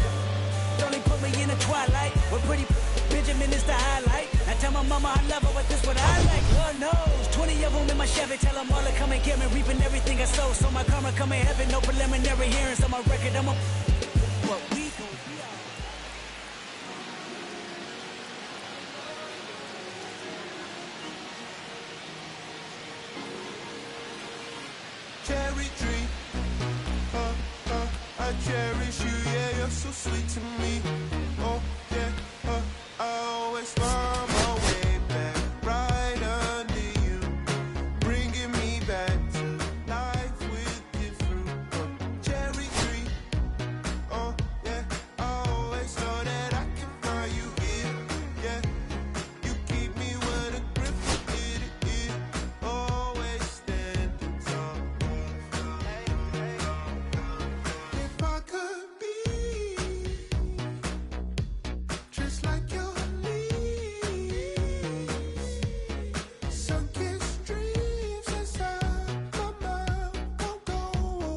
Speaker 6: Only put me in the twilight. We're pretty Benjamin is the highlight. I tell my mama I love her, but this what I like. Lord knows, 20 of them in my Chevy. Tell them all to come and get me, reaping everything I sow. So my karma come in heaven, no preliminary hearings on my record. I'm a what we gon' be all.
Speaker 7: Cherry tree, I cherish you, yeah, you're so sweet to me. Oh, yeah, I always find my way back right under you, bringing me back to life with your fruit. Cherry tree, oh, yeah, I always know that I can find you here, yeah. You keep me with a grip, it, always standing tall. If I could be just like your leaves, sunken streams inside my mind won't go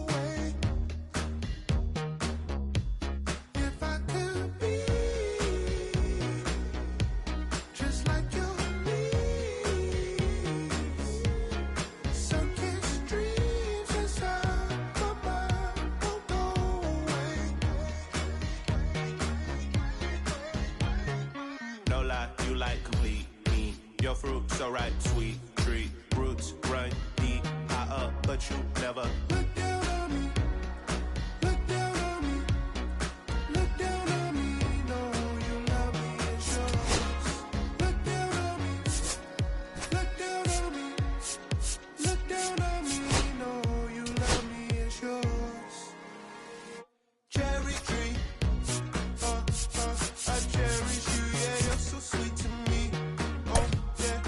Speaker 7: away. If I could be just like your leaves, sunken streams inside my mind won't go away. No lie, you like complete me. Your fruit so right, sweet tree. Roots run deep, high up, but you never look down on me. Look down on me. Look down on me. No, you love me and shows. Look down on me. Look down on me. Look down on me. No, you love me and shows. Cherry tree, I cherish you, yeah, you're so sweet to me. Oh, yeah,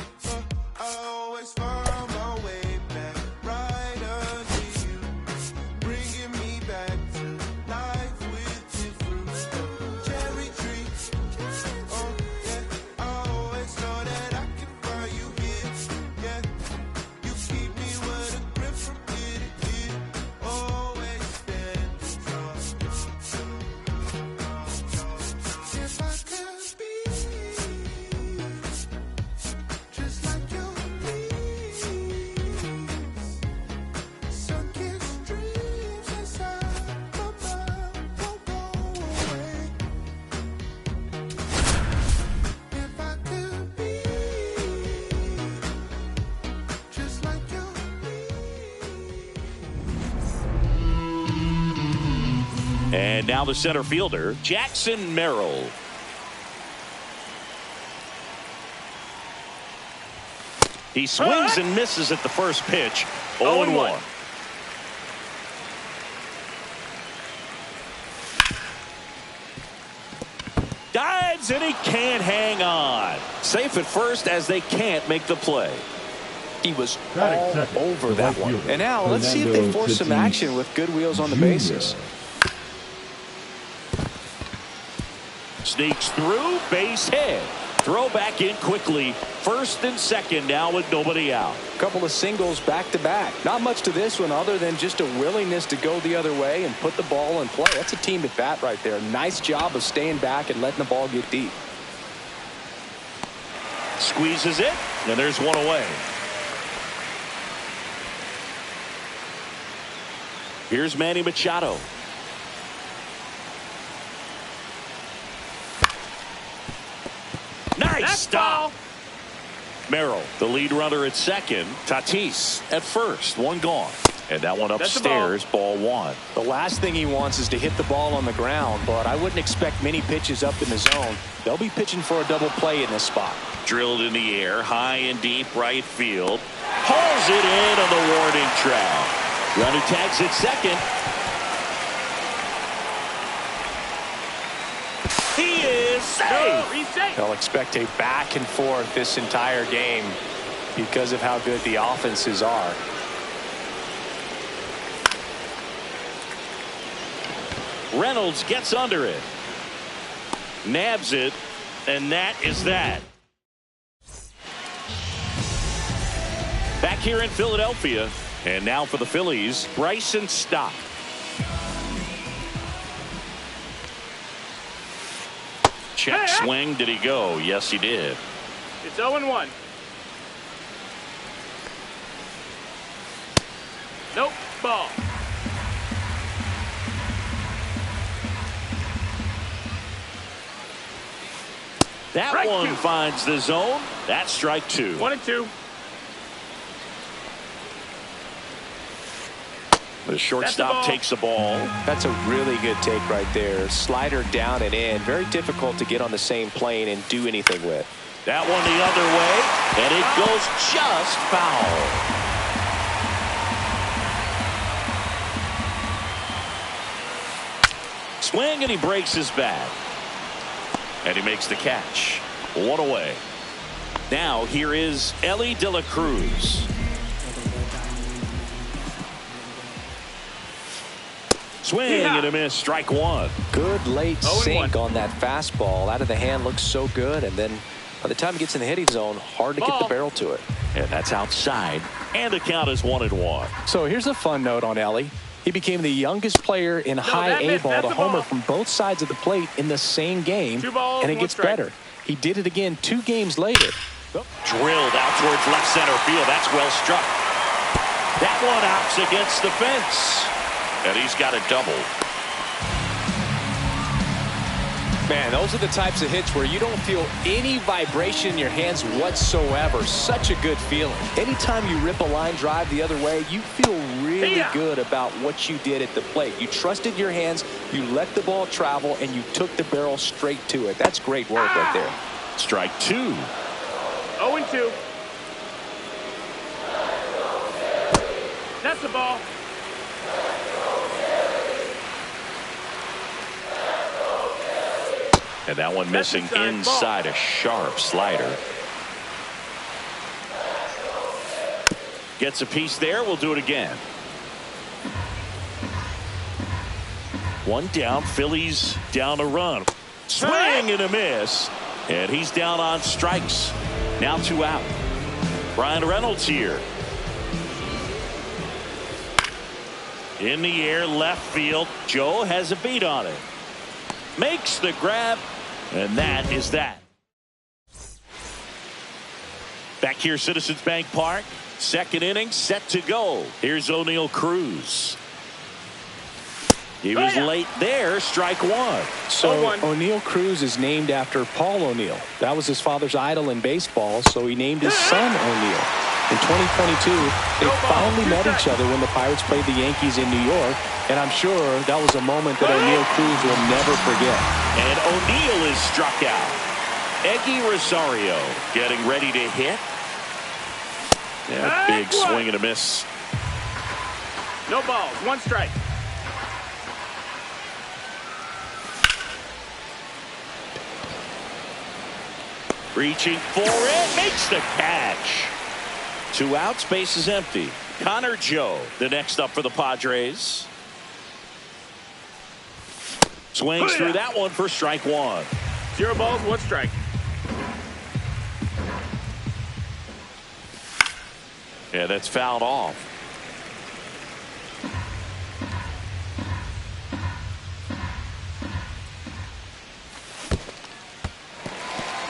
Speaker 7: I always find my way back right under you,
Speaker 2: And now the center fielder, Jackson Merrill. He swings and misses at the first pitch. 0-1. Dives and he can't hang on. Safe at first as they can't make the play.
Speaker 4: He was all over that one. And now let's see if they force some action with good wheels on the bases.
Speaker 2: Sneaks through, base hit. Throw back in quickly. First and second now with nobody out.
Speaker 4: A couple of singles back to back. Not much to this one other than just a willingness to go the other way and put the ball in play. That's a team at bat right there. Nice job of staying back and letting the ball get deep.
Speaker 2: Squeezes it, and there's one away. Here's Manny Machado. Nice stop. Merrill, the lead runner at second. Tatis at first. One gone. And that one upstairs, ball one.
Speaker 4: The last thing he wants is to hit the ball on the ground, but I wouldn't expect many pitches up in the zone. They'll be pitching for a double play in this spot.
Speaker 2: Drilled in the air, high and deep right field. Hauls it in on the warning track. Runner tags at second. He is safe.
Speaker 4: They'll expect a back and forth this entire game because of how good the offenses are.
Speaker 2: Reynolds gets under it. Nabs it. And that is that. Back here in Philadelphia. And now for the Phillies, Bryson Stott. Check swing. Did he go? Yes, he did.
Speaker 5: It's 0-1. Nope. Ball.
Speaker 2: That one finds the zone. That's strike two.
Speaker 5: 1-2.
Speaker 2: The shortstop takes the ball.
Speaker 4: That's a really good take right there. Slider down and in. Very difficult to get on the same plane and do anything with.
Speaker 2: That one the other way, and it goes just foul. Swing, and he breaks his bat. And he makes the catch. One away. Now here is Elly De La Cruz. Swing and a miss. Strike one.
Speaker 4: Good late sink on that fastball. Out of the hand, looks so good, and then by the time it gets in the hitting zone, hard to get the barrel to it.
Speaker 2: And that's outside. And the count is 1-1.
Speaker 4: So here's a fun note on Elly. He became the youngest player in high A ball to homer from both sides of the plate in the same game, and it gets better. He did it again 2 games later.
Speaker 2: Drilled out towards left center field. That's well struck. That one hops against the fence. And he's got a double.
Speaker 4: Man, those are the types of hits where you don't feel any vibration in your hands whatsoever. Such a good feeling. Anytime you rip a line drive the other way, you feel really good about what you did at the plate. You trusted your hands, you let the ball travel, and you took the barrel straight to it. That's great work right there.
Speaker 2: Strike two.
Speaker 5: 0-2. That's the ball.
Speaker 2: And that one missing inside, a sharp slider. Gets a piece there. We'll do it again. One down. Phillies down a run. Swing and a miss. And he's down on strikes. Now 2 out. Bryan Reynolds here. In the air, left field. Joe has a beat on it. Makes the grab. And that is that. Back here, Citizens Bank Park. Second inning set to go. Here's O'Neill Cruz. He was late there. Strike one.
Speaker 4: So O'Neill Cruz is named after Paul O'Neill. That was his father's idol in baseball, so he named his son O'Neill. In 2022, they finally met each other when the Pirates played the Yankees in New York, and I'm sure that was a moment that O'Neill Cruz will never forget.
Speaker 2: And O'Neill is struck out. Eggy Rosario getting ready to hit. Yeah, big swing and a miss.
Speaker 5: No balls, 1 strike.
Speaker 2: Reaching for it, makes the catch. 2 outs, base is empty. Connor Joe, the next up for the Padres. Swings through that one for strike 1.
Speaker 5: 0 balls, 1 strike.
Speaker 2: Yeah, that's fouled off.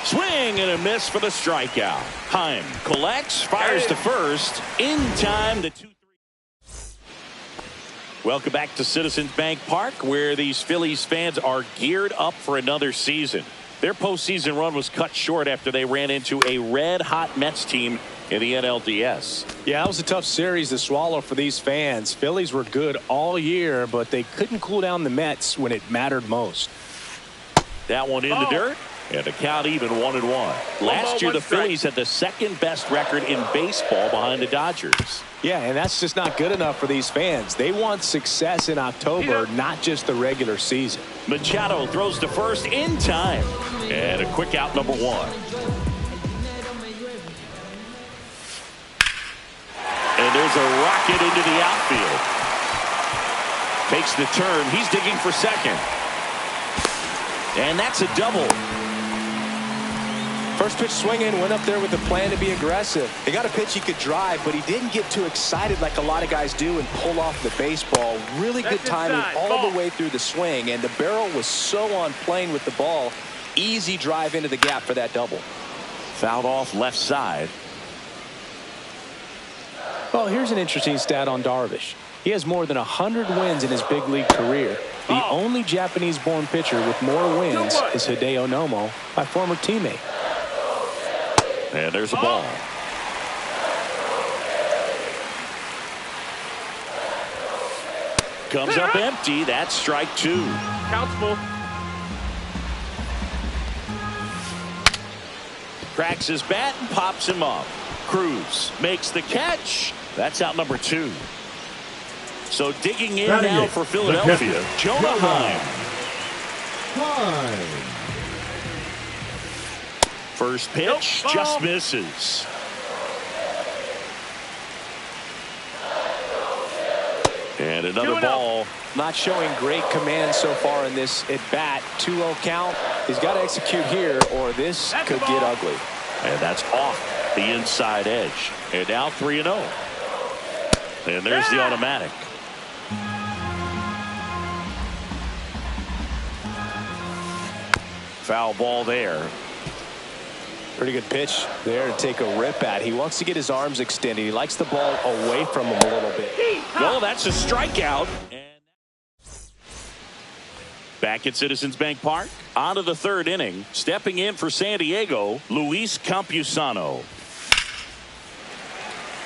Speaker 2: Swing and a miss for the strikeout. Heim collects, fires to first. In time, the 2-3. Welcome back to Citizens Bank Park, where these Phillies fans are geared up for another season. Their postseason run was cut short after they ran into a red-hot Mets team in the NLDS.
Speaker 4: Yeah, that was a tough series to swallow for these fans. Phillies were good all year, but they couldn't cool down the Mets when it mattered most.
Speaker 2: That one in the dirt. And the count even 1-1. Last year, the Phillies had the second best record in baseball behind the Dodgers.
Speaker 4: Yeah, and that's just not good enough for these fans. They want success in October, not just the regular season.
Speaker 2: Machado throws to first in time. And a quick out, number 1. And there's a rocket into the outfield. Takes the turn. He's digging for second. And that's a double.
Speaker 4: First pitch swinging, went up there with a plan to be aggressive. He got a pitch he could drive, but he didn't get too excited like a lot of guys do and pull off the baseball. Really good timing all the way through the swing, and the barrel was so on plane with the ball. Easy drive into the gap for that double.
Speaker 2: Fouled off left side.
Speaker 4: Well, here's an interesting stat on Darvish. He has more than 100 wins in his big league career. The only Japanese-born pitcher with more wins is Hideo Nomo, my former teammate.
Speaker 2: And there's a ball. Comes up empty. That's strike 2.
Speaker 5: Counts full.
Speaker 2: Cracks his bat and pops him up. Cruz makes the catch. That's out number 2. So digging in now for Philadelphia, Jonah Heim. First pitch just misses. And another ball.
Speaker 4: Not showing great command so far in this at bat. 2-0 count. He's got to execute here or this could get ugly.
Speaker 2: And that's off the inside edge. And now 3-0. And there's the automatic. Foul ball there.
Speaker 4: Pretty good pitch there to take a rip at. He wants to get his arms extended. He likes the ball away from him a little bit.
Speaker 2: Well, that's a strikeout. And back at Citizens Bank Park, on to the 3rd inning. Stepping in for San Diego, Luis Campusano.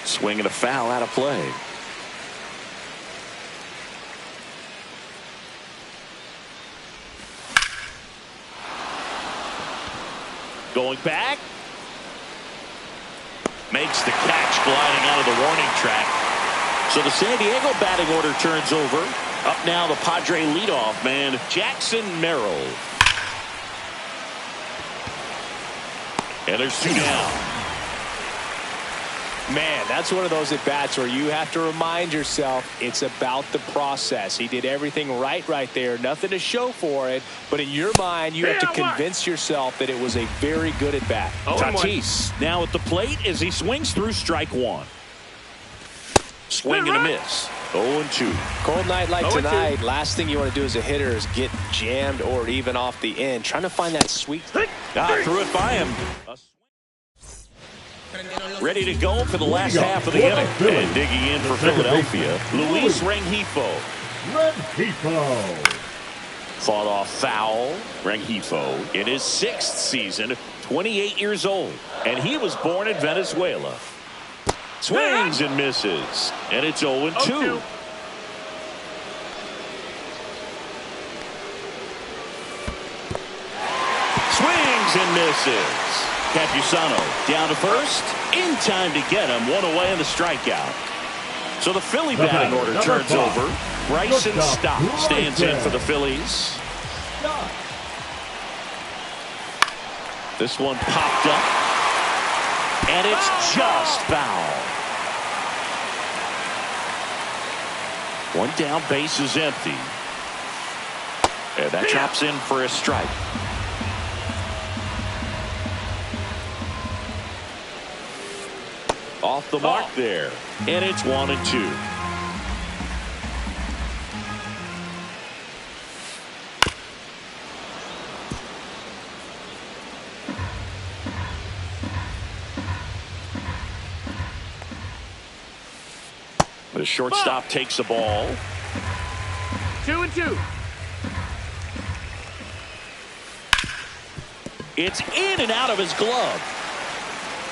Speaker 2: Swinging a foul out of play. Going back. Makes the catch gliding out of the warning track. So the San Diego batting order turns over. Up now the Padre leadoff man, Jackson Merrill. And there's 2 down.
Speaker 4: Man, that's one of those at-bats where you have to remind yourself it's about the process. He did everything right there. Nothing to show for it. But in your mind, you have to convince yourself that it was a very good at-bat.
Speaker 2: Tatis now at the plate as he swings through strike 1. Swing and a miss. 0-2.
Speaker 4: Cold night like tonight, last thing you want to do as a hitter is get jammed or even off the end. Trying to find that sweet.
Speaker 2: Threw it by him. Ready to go for the last half of the inning. And digging in for Philadelphia, Luis Rengifo. Fought off foul. Rengifo in his 6th season, 28 years old. And he was born in Venezuela. Swings and misses. And it's 0-2.
Speaker 5: 0-2.
Speaker 2: Swings and misses. Campusano down to first. In time to get him. One away in the strikeout. So the Philly batting order turns over. Bryson Stott stands in for the Phillies. This one popped up. And it's just foul. One down, base is empty. And that drops in for a strike. Off the mark there. And it's 1-2. The shortstop takes the ball.
Speaker 5: 2-2.
Speaker 2: It's in and out of his glove.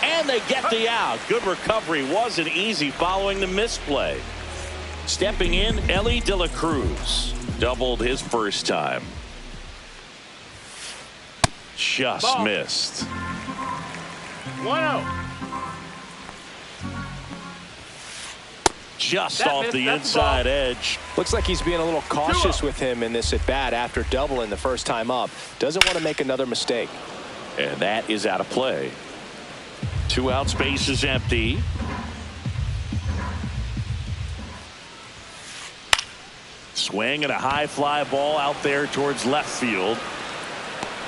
Speaker 2: And they get the out. Good recovery. Wasn't easy following the misplay. Stepping in, Elly De La Cruz. Doubled his first time. Just missed.
Speaker 5: 1-0.
Speaker 2: Just off the inside edge.
Speaker 4: Looks like he's being a little cautious with him in this at bat after doubling the first time up. Doesn't want to make another mistake.
Speaker 2: And that is out of play. 2 outs, base is empty. Swing and a high fly ball out there towards left field.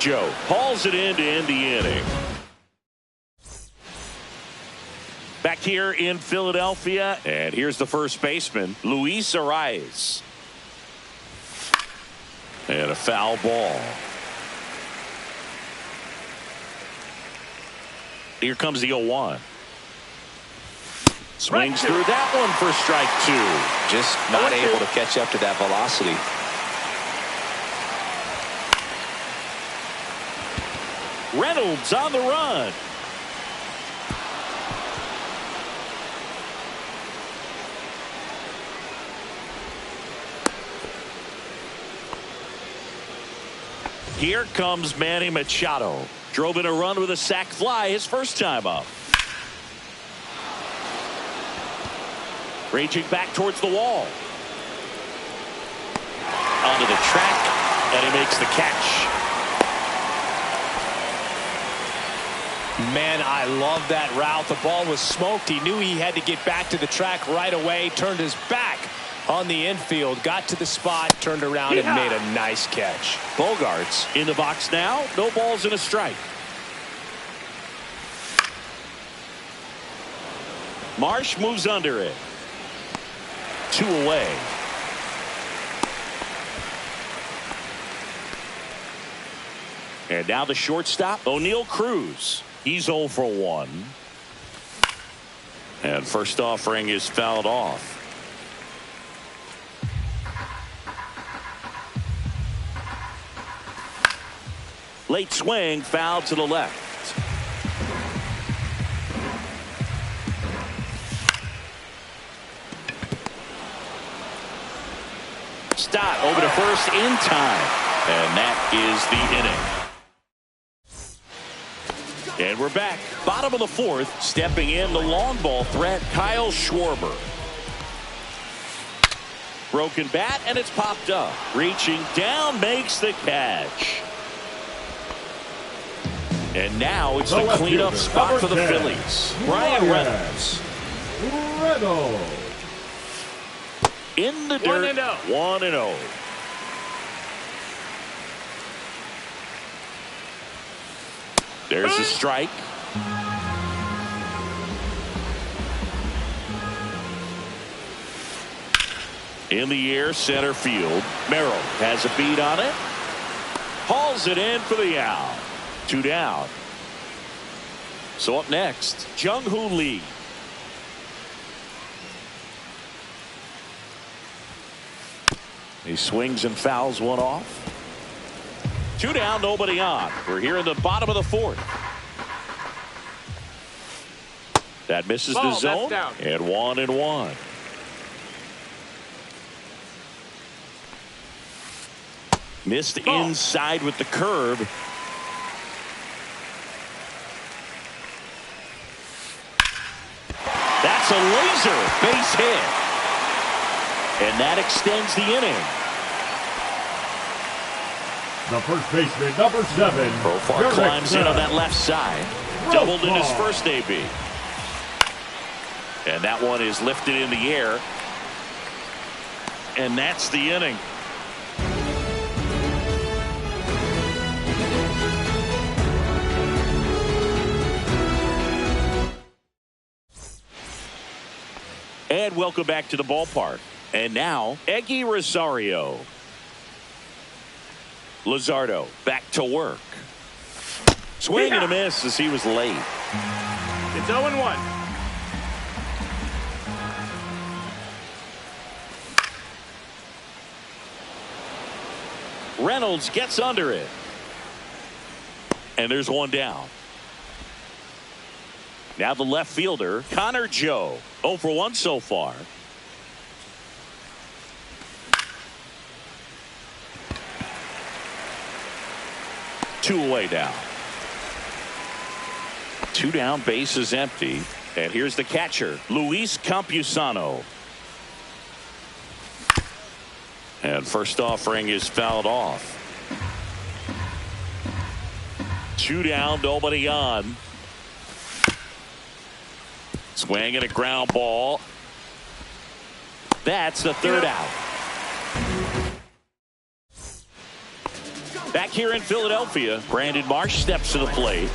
Speaker 2: Joe hauls it in to end the inning. Back here in Philadelphia, and here's the first baseman, Luis Arraez. And a foul ball. Here comes the 0-1. Swings through that one for strike 2.
Speaker 4: Just not able to catch up to that velocity.
Speaker 2: Reynolds on the run. Here comes Manny Machado. Drove in a run with a sac fly his first time up. Raging back towards the wall. Onto the track, and he makes the catch.
Speaker 4: Man, I love that route. The ball was smoked. He knew he had to get back to the track right away. Turned his back on the infield. Got to the spot, turned around, and made a nice catch.
Speaker 2: Bogarts in the box now. No balls and a strike. Marsh moves under it. 2 away. And now the shortstop, O'Neal Cruz. He's 0 for 1. And first offering is fouled off. Late swing, foul to the left. Stott over to first in time. And that is the inning. And we're back. Bottom of the 4th. Stepping in the long ball threat, Kyle Schwarber. Broken bat, and it's popped up. Reaching down, makes the catch. And now it's the cleanup spot for the Phillies. Bryan Reynolds. In the dirt, 1-0. There's a strike. In the air, center field. Merrill has a beat on it. Hauls it in for the out. 2 down. So up next, Jung-Hoo Lee. He swings and fouls one off. 2 down, nobody on. We're here in the bottom of the 4th. That misses
Speaker 5: Ball,
Speaker 2: the
Speaker 5: that's
Speaker 2: zone.
Speaker 5: down.
Speaker 2: And 1-1. Missed
Speaker 5: Ball.
Speaker 2: inside with the curve. That's a laser base hit. And that extends the inning.
Speaker 3: The first baseman, number 7.
Speaker 2: Profar
Speaker 3: Derek
Speaker 2: climbs in
Speaker 3: Smith.
Speaker 2: on that left side.
Speaker 3: Profar.
Speaker 2: Doubled in his first AB. And that one is lifted in the air. And that's the inning. And welcome back to the ballpark. And now, Eggy Rosario. Luzardo back to work. Swing and a miss as he was late.
Speaker 5: It's 0-1.
Speaker 2: Reynolds gets under it. And there's one down. Now the left fielder, Connor Joe. 0 for 1 so far. Two away now. 2 down, base is empty. And here's the catcher, Luis Campusano. And first offering is fouled off. 2 down, nobody on. Swing and a ground ball. That's the third out. Back here in Philadelphia, Brandon Marsh steps to the plate.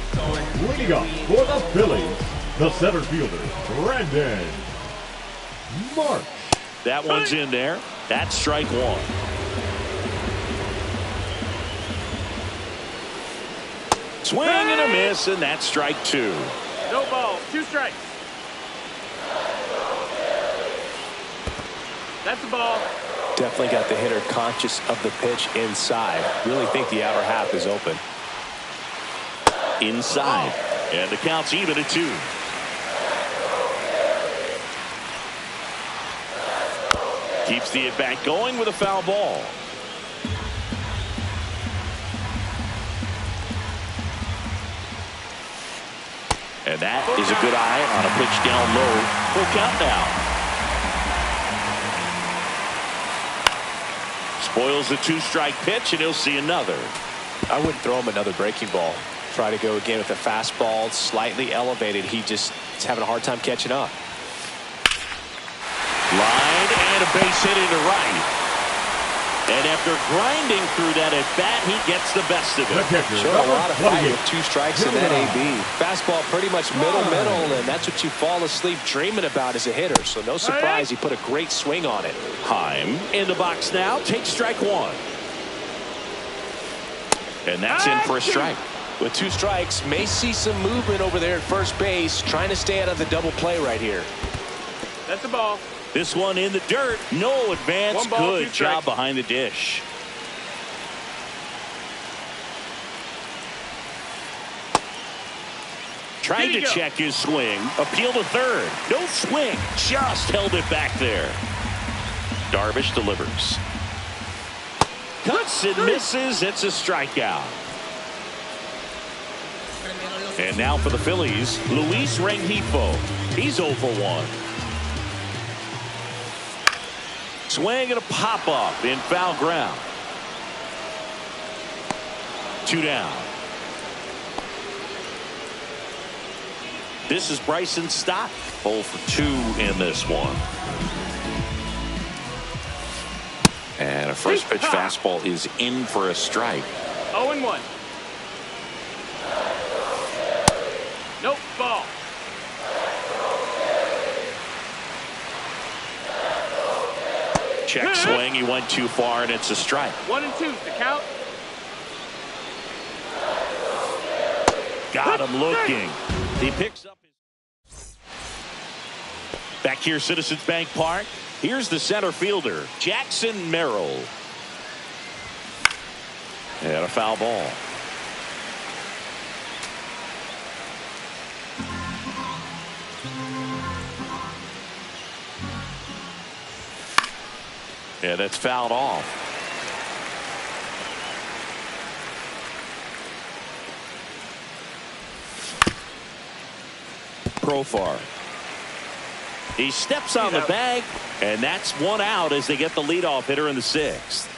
Speaker 3: Leading up for the Phillies, the center fielder, Brandon Marsh.
Speaker 2: That one's in there. That's strike 1. Swing and a miss, and that's strike 2.
Speaker 5: No balls. 2 strikes. That's a ball.
Speaker 4: Definitely got the hitter conscious of the pitch inside. Really think the outer half is open.
Speaker 2: Inside. And the count's even at 2. Keeps the at-bat going with a foul ball. And that is a good eye on a pitch down low. Full count now. Spoils the 2-strike pitch, and he'll see another.
Speaker 4: I wouldn't throw him another breaking ball. Try to go again with a fastball slightly elevated. He just is having a hard time catching up.
Speaker 2: Line and a base hit into right. And after grinding through that at bat, he gets the best of
Speaker 3: The
Speaker 2: it.
Speaker 3: catcher,
Speaker 4: Showed a
Speaker 3: number
Speaker 4: lot of fight
Speaker 3: 28.
Speaker 4: with 2 strikes in that AB. Fastball pretty much middle, and that's what you fall asleep dreaming about as a hitter. So no surprise he put a great swing on it.
Speaker 2: Heim in the box now, takes strike 1. And that's in for a strike.
Speaker 4: With 2 strikes, may see some movement over there at first base, trying to stay out of the double play right here.
Speaker 5: That's a ball.
Speaker 2: This one in the dirt. No advance.
Speaker 5: 1 ball, 2
Speaker 2: Good
Speaker 5: strikes.
Speaker 2: job behind the dish. Trying to
Speaker 5: Here you go.
Speaker 2: check his swing. Appeal to third. No swing. Just held it back there. Darvish delivers. Cuts and misses. It's a strikeout. And now for the Phillies, Luis Rengifo. He's 0 for 1. Swing and a pop-up in foul ground. 2 down. This is Bryson Stott. 0 for 2 in this one. And a first pitch fastball is in for a strike.
Speaker 5: 0-1. Nope, ball.
Speaker 2: Check swing. He went too far, and it's a strike.
Speaker 5: 1 and 2 is the count.
Speaker 2: Got him looking. He picks up his. Back here, Citizens Bank Park. Here's the center fielder, Jackson Merrill. And a foul ball. Yeah, that's fouled off. Profar. He steps on the bag, and that's one out as they get the leadoff hitter in the sixth.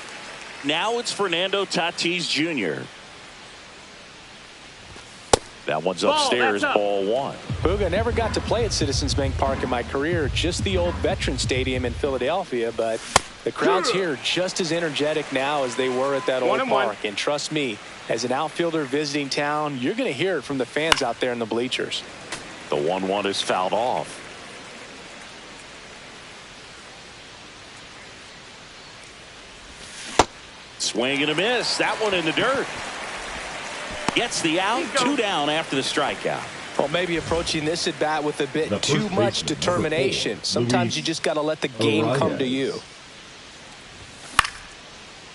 Speaker 2: Now it's Fernando Tatis Jr. That one's upstairs, ball one.
Speaker 4: Booga, never got to play at Citizens Bank Park in my career, just the old Veterans Stadium in Philadelphia, but the crowds here just as energetic now as they were at that old park. And trust me, as an outfielder visiting town, you're going to hear it from the fans out there in the bleachers.
Speaker 2: The 1-1 is fouled off. Swing and a miss. That one in the dirt. Gets the out. 2 down after the strikeout.
Speaker 4: Well, maybe approaching this at bat with a bit too much determination. Sometimes you just got to let the game come to you.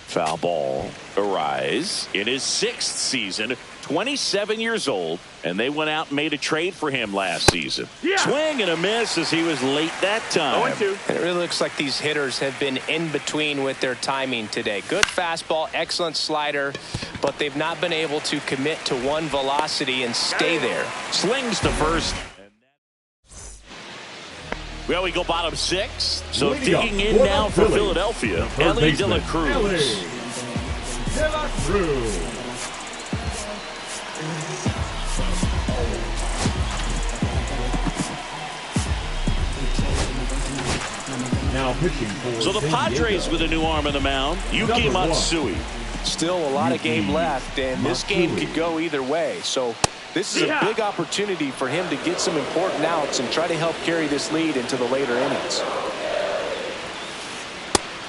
Speaker 2: Foul ball. Arise in his 6th season, 27 years old, and they went out and made a trade for him last season. Swing and a miss as he was late that time.
Speaker 5: 0-2.
Speaker 4: And it really looks like these hitters have been in between with their timing today. Good fastball, excellent slider, but they've not been able to commit to one velocity and stay there.
Speaker 2: Slings to first. Well, we go bottom 6. So digging in now for Philadelphia, Elly De La Cruz.
Speaker 3: De La Cruz. Now pitching for
Speaker 2: So the Padres with a new arm on the mound, Yuki Matsui.
Speaker 4: Still a lot of game left, and this game could go either way. So this is a big opportunity for him to get some important outs and try to help carry this lead into the later innings.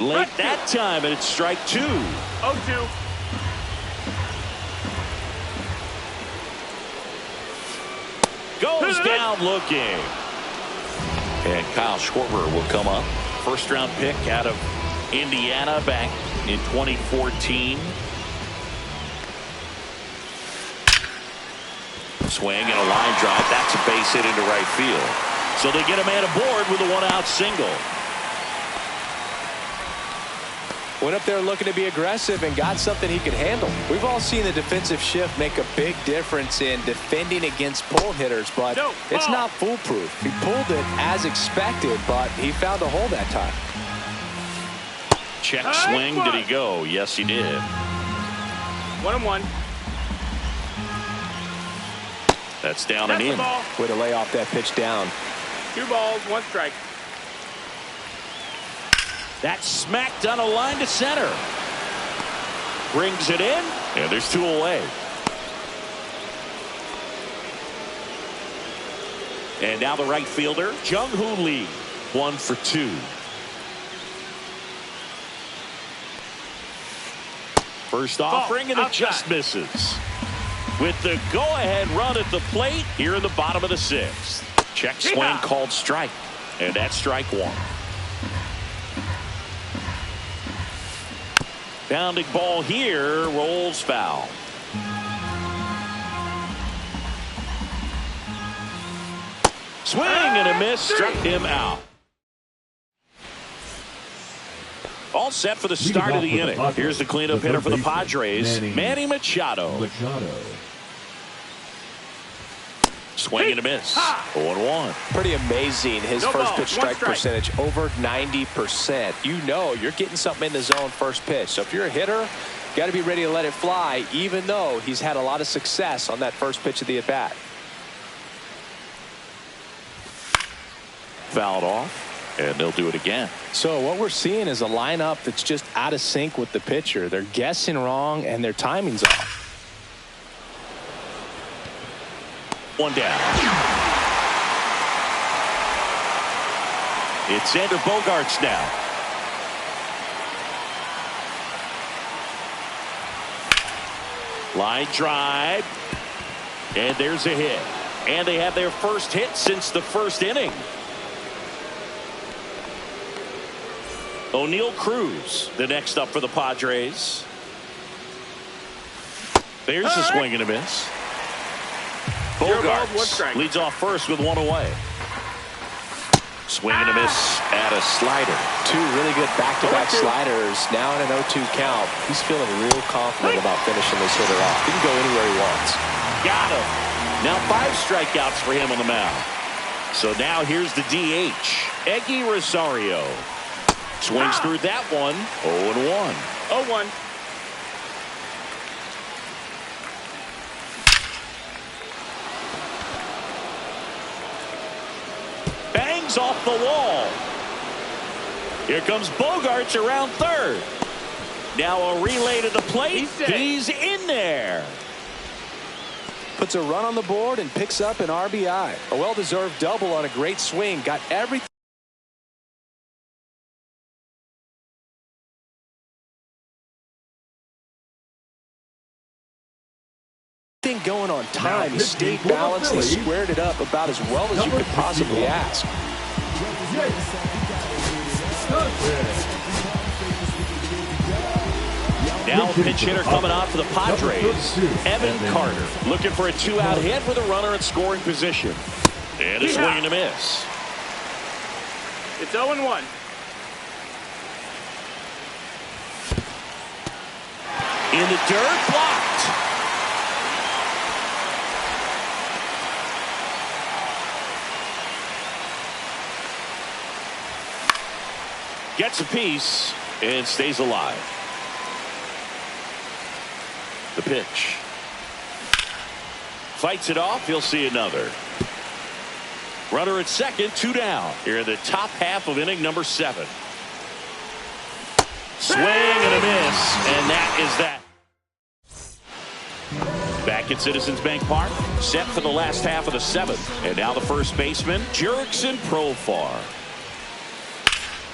Speaker 2: Late that time, and it's strike 2.
Speaker 5: 0-2.
Speaker 2: Goes down looking. And Kyle Schwarber will come up. First round pick out of Indiana back in 2014. Swing and a line drive. That's a base hit into right field. So they get a man aboard with a 1-out single.
Speaker 4: Went up there looking to be aggressive and got something he could handle. We've all seen the defensive shift make a big difference in defending against pull hitters, but it's not foolproof. He pulled it as expected, but he found a hole that time.
Speaker 2: Check swing. Did he go? Yes, he did.
Speaker 5: 1-1.
Speaker 2: That's down and in.
Speaker 4: Way to lay off that pitch down.
Speaker 5: 2 balls, 1 strike.
Speaker 2: That's smacked on a line to center. Brings it in, and there's 2 away. And now the right fielder, Jung-Hoo Lee, 1 for 2. First offering, and it just misses. With the go-ahead run at the plate here in the bottom of the 6th. Check swing called strike, and that's strike 1. Bounding ball here, rolls foul. Swing and a miss, struck him out. All set for the start of the inning. Here's the cleanup hitter for the Padres, Manny Machado. Swing and a miss. 0-1.
Speaker 4: Pretty amazing. His first pitch strike percentage over 90%. You know you're getting something in the zone first pitch. So if you're a hitter, you got to be ready to let it fly, even though he's had a lot of success on that first pitch of the at-bat.
Speaker 2: Fouled off, and they'll do it again.
Speaker 4: So what we're seeing is a lineup that's just out of sync with the pitcher. They're guessing wrong, and their timing's off.
Speaker 2: 1 down. It's Xander Bogaerts now. Line drive. And there's a hit. And they have their first hit since the first inning. O'Neal Cruz, the next up for the Padres. There's a swing and a miss. Bogaerts leads off first with 1 away. Swing and a miss at a slider.
Speaker 4: Two really good back-to-back sliders. Now in an 0-2 count. He's feeling real confident about finishing this hitter off. He can go anywhere he wants.
Speaker 2: Got him. Now 5 strikeouts for him on the mound. So now here's the DH, Eggy Rosario. Swings through that one. 0-1.
Speaker 5: 0-1.
Speaker 2: Bangs off the wall. Here comes Bogaerts around third. Now a relay to the plate. He's in there.
Speaker 4: Puts a run on the board and picks up an RBI. A well-deserved double on a great swing. Got everything going on time. He stayed balanced. He squared it up about as well as you could possibly ask.
Speaker 2: Now a pinch hitter coming out for the Padres, Evan Carter, looking for a 2-out hit with a runner in scoring position. And a swing and a miss.
Speaker 5: It's 0-1.
Speaker 2: In the dirt, blocked. Gets a piece and stays alive. The pitch. Fights it off. He'll see another. Runner at second, 2 down. Here in the top half of inning number 7. Swing and a miss, and that is that. Back at Citizens Bank Park, set for the last half of the 7th. And now the first baseman, Jurickson Profar.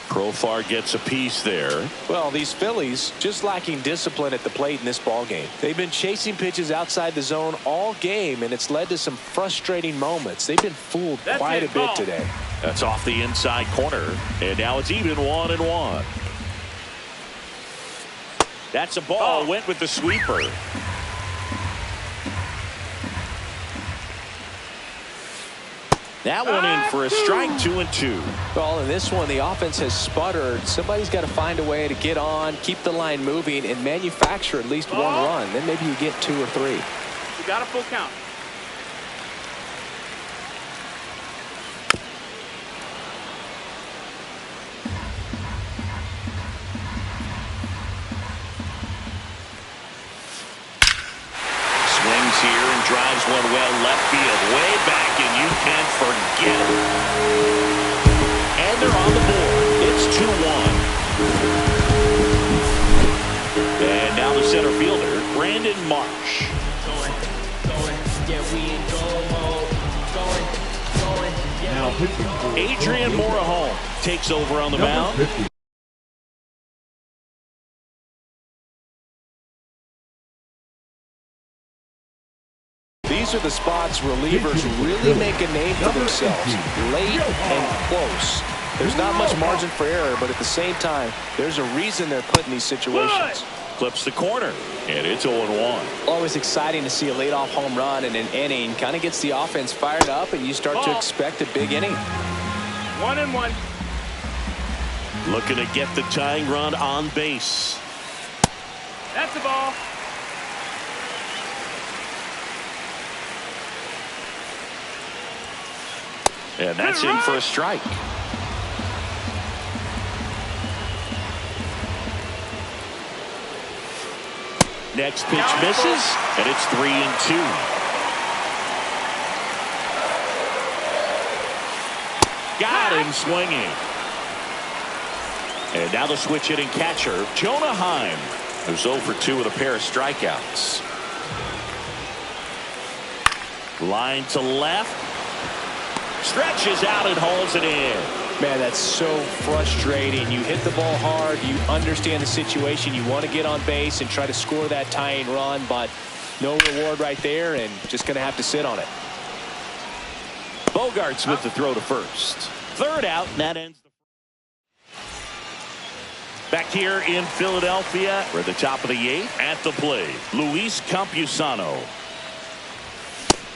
Speaker 2: Profar gets a piece there.
Speaker 4: Well, these Phillies just lacking discipline at the plate in this ball game. They've been chasing pitches outside the zone all game, and it's led to some frustrating moments. They've been fooled quite a bit today.
Speaker 2: That's off the inside corner, and now it's even 1-1. That's a ball. Went with the sweeper. That one in for a strike, 2-2.
Speaker 4: Well, in this one, the offense has sputtered. Somebody's got to find a way to get on, keep the line moving, and manufacture at least 1 run. Then maybe you get 2 or 3.
Speaker 5: You got a full count.
Speaker 2: Swings here and drives one well left field, way back, and you can forget it. And they're on the board. It's 2-1. And now the center fielder, Brandon Marsh. Adrian Morejon takes over on the mound.
Speaker 4: These are the spots relievers really make a name for themselves. Late and close. There's not much margin for error, but at the same time, there's a reason they're put in these situations.
Speaker 2: Clips the corner, and it's 0-1.
Speaker 4: Always exciting to see a leadoff home run in an inning. Kind of gets the offense fired up, and you start to expect a big inning.
Speaker 5: 1-1.
Speaker 2: Looking to get the tying run on base.
Speaker 5: That's the ball.
Speaker 2: And that's in for a strike. Next pitch misses, and it's 3-2. Got him swinging. And now the switch hitting catcher, Jonah Heim, who's 0 for 2 with a pair of strikeouts. Line to left. Stretches out and holds it in.
Speaker 4: Man, that's so frustrating. You hit the ball hard. You understand the situation. You want to get on base and try to score that tying run, but no reward right there, and just going to have to sit on it.
Speaker 2: Bogaerts with the throw to first. Third out, and that ends the back here in Philadelphia. We're at the top of the 8th. At the plate, Luis Campusano.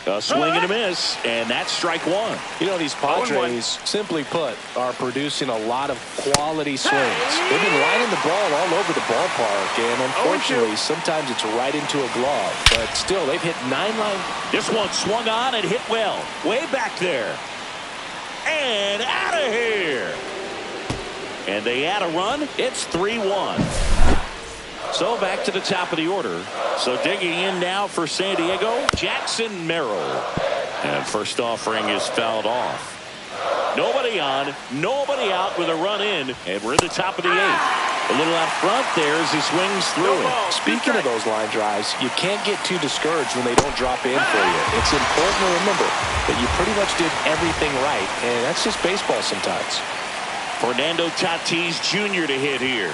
Speaker 2: A swing and a miss, and that's strike one.
Speaker 4: You know, these Padres, simply put, are producing a lot of quality swings. They've been lining the ball all over the ballpark, and unfortunately, sometimes it's right into a glove. But still, they've hit 9 line.
Speaker 2: This one swung on and hit well. Way back there. And out of here. And they add a run. It's 3-1. So back to the top of the order. So digging in now for San Diego, Jackson Merrill. And first offering is fouled off. Nobody on, nobody out with a run in, and we're at the top of the 8th. A little out front there as he swings through it.
Speaker 4: Speaking of those line drives, you can't get too discouraged when they don't drop in for you. It's important to remember that you pretty much did everything right, and that's just baseball sometimes.
Speaker 2: Fernando Tatis Jr. to hit here.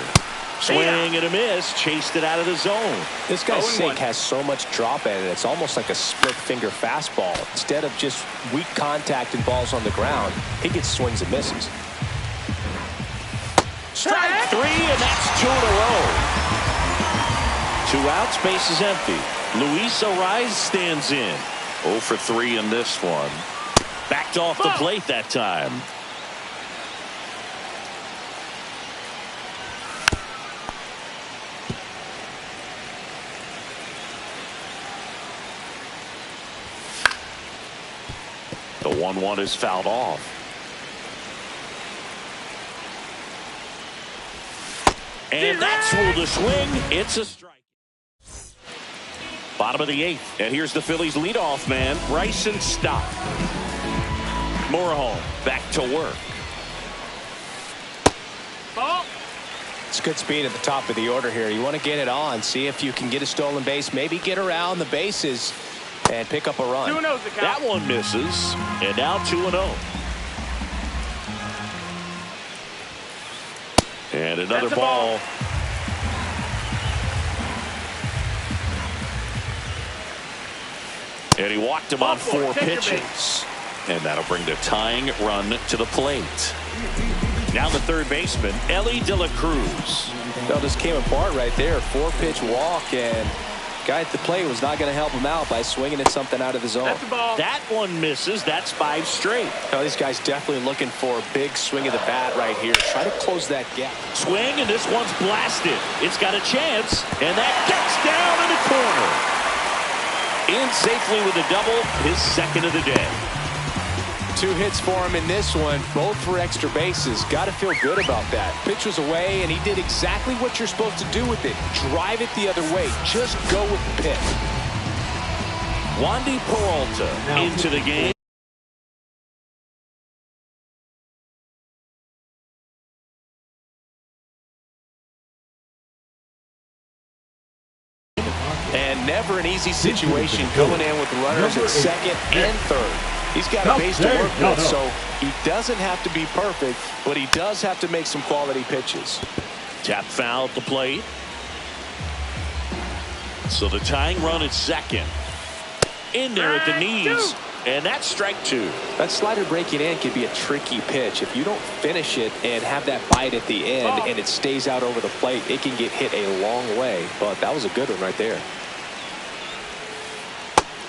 Speaker 2: Swing and a miss, chased it out of the zone.
Speaker 4: This guy's sink has so much drop in it, it's almost like a split finger fastball. Instead of just weak contact and balls on the ground, he gets swings and misses.
Speaker 2: Strike 3, and that's 2 in a row. 2 outs, base is empty. Luis Arraez stands in. 0 for 3 in this one. Backed off the plate that time. The 1-1 is fouled off. And that's ruled a swing. It's a strike. Bottom of the 8th. And here's the Phillies leadoff man, Bryson Stott. Morejon back to work.
Speaker 5: Ball.
Speaker 4: It's good speed at the top of the order here. You want to get it on, see if you can get a stolen base, maybe get around the bases and pick up a run.
Speaker 5: 2-0 the count.
Speaker 2: That one misses. And now 2-0. And another ball. And he walked him on 4 pitches. And that'll bring the tying run to the plate. Now the third baseman, Elly De La Cruz.
Speaker 4: Well, just came apart right there. 4-pitch walk, and guy at the plate was not going to help him out by swinging at something out of the zone.
Speaker 5: That's the ball.
Speaker 2: That one misses. That's 5 straight.
Speaker 4: Now, this guy's definitely looking for a big swing of the bat right here. Try to close that gap.
Speaker 2: Swing, and this one's blasted. It's got a chance, and that gets down in the corner. In safely with a double, his second of the day.
Speaker 4: 2 hits for him in this one, both for extra bases. Got to feel good about that. Pitch was away, and he did exactly what you're supposed to do with it. Drive it the other way. Just go with the pitch.
Speaker 2: Wandy Peralta into the game.
Speaker 4: And never an easy situation going in with runners at second and third. He's got a base to work with, so he doesn't have to be perfect, but he does have to make some quality pitches.
Speaker 2: Tap foul at the plate. So the tying run at second. In there at the knees. And that's strike 2.
Speaker 4: That slider breaking in can be a tricky pitch. If you don't finish it and have that bite at the end and it stays out over the plate, it can get hit a long way. But that was a good one right there.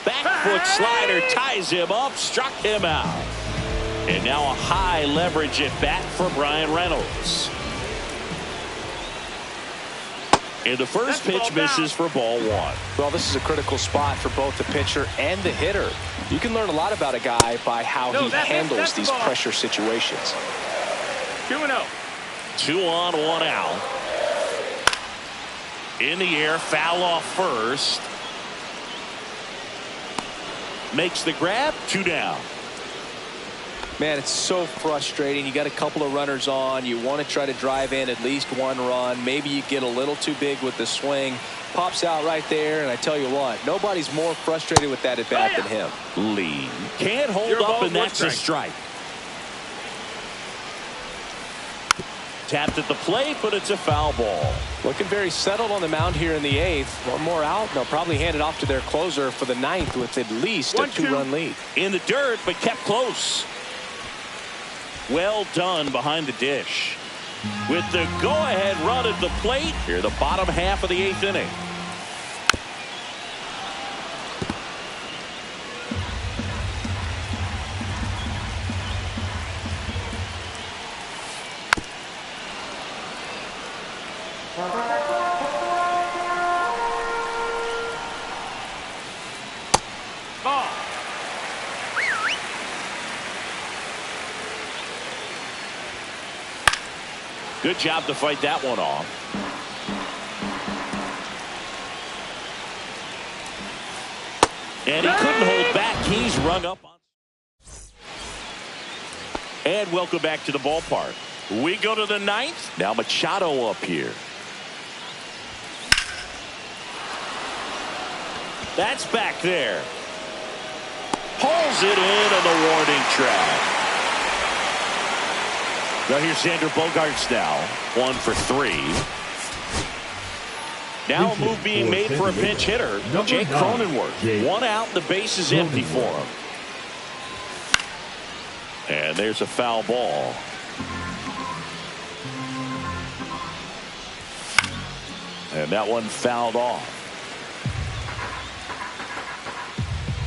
Speaker 2: Back foot slider ties him up, struck him out. And now a high leverage at bat for Bryan Reynolds. And the first pitch misses for ball 1.
Speaker 4: Well, this is a critical spot for both the pitcher and the hitter. You can learn a lot about a guy by how he handles these pressure situations.
Speaker 5: 2-0.
Speaker 2: 2 on, 1 out. In the air, foul off first. Makes the grab, 2 down.
Speaker 4: Man, it's so frustrating. You got a couple of runners on. You want to try to drive in at least 1 run. Maybe you get a little too big with the swing. Pops out right there, and I tell you what, nobody's more frustrated with that at bat than him.
Speaker 2: Lee can't hold up, and that's a strike. Tapped at the plate, but it's a foul ball.
Speaker 4: Looking very settled on the mound here in the 8th. 1 more out, and they'll probably hand it off to their closer for the 9th with at least a 2-run lead.
Speaker 2: In the dirt, but kept close. Well done behind the dish. With the go-ahead run at the plate, here the bottom half of the 8th inning. Good job to fight that one off. And he couldn't hold back. He's rung up on. And welcome back to the ballpark. We go to the ninth. Now Machado up here. That's back there. Pulls it in on the warning track. Now here's Xander Bogaerts now. 1 for 3. Now a move being made for a pinch hitter. Jake Cronenworth. 1 out. The base is empty for him. And there's a foul ball. And that one fouled off.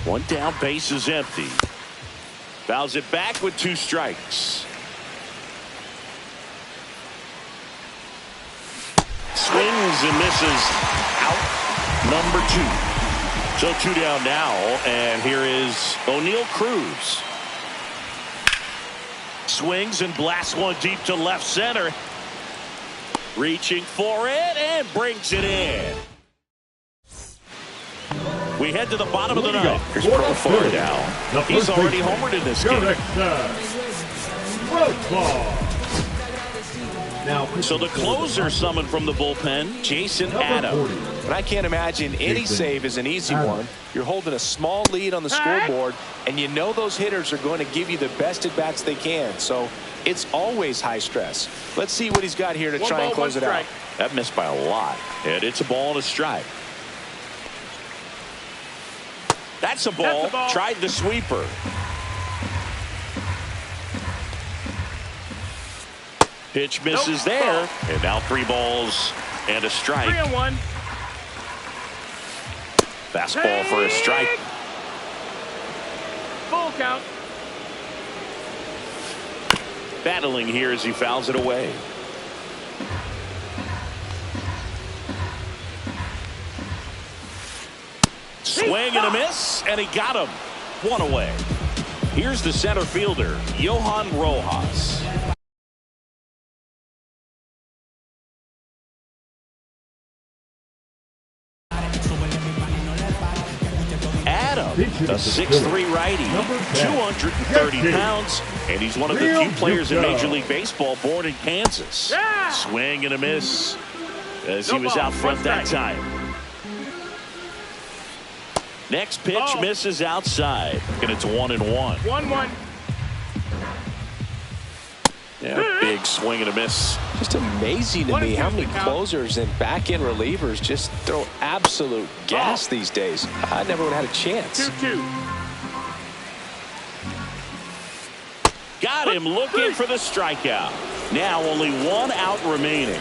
Speaker 2: 1 down, base is empty. Fouls it back with 2 strikes. Swings and misses. Out number 2. So 2 down now, and here is O'Neal Cruz. Swings and blasts one deep to left center. Reaching for it and brings it in. We head to the bottom of the ninth. Here's Profar now. He's already homered in this game. So the closer summoned from the bullpen, Jason Adams.
Speaker 4: And I can't imagine any save is an easy one. You're holding a small lead on the scoreboard, and you know those hitters are going to give you the best at-bats they can. So it's always high stress. Let's see what he's got here to try and close it out.
Speaker 2: That missed by a lot. And it's a ball and a strike. That's a ball. Tried the sweeper. Pitch misses there. And now 3 balls and a strike.
Speaker 5: 3-1.
Speaker 2: Fastball for a strike.
Speaker 5: Full count.
Speaker 2: Battling here as he fouls it away. Swing and a miss, and he got him. 1 away. Here's the center fielder, Johan Rojas. Adam, a 6'3" righty, 230 pounds, and he's one of the few players in Major League Baseball born in Kansas. Swing and a miss as he was out front that time. Next pitch misses outside, and it's 1-1.
Speaker 5: 1-1.
Speaker 2: Yeah, big swing and a miss.
Speaker 4: Just amazing to me how many closers and back-end relievers just throw absolute gas these days. I never would have had a chance.
Speaker 5: 2-2.
Speaker 2: Got him looking for the strikeout. Now only 1 out remaining.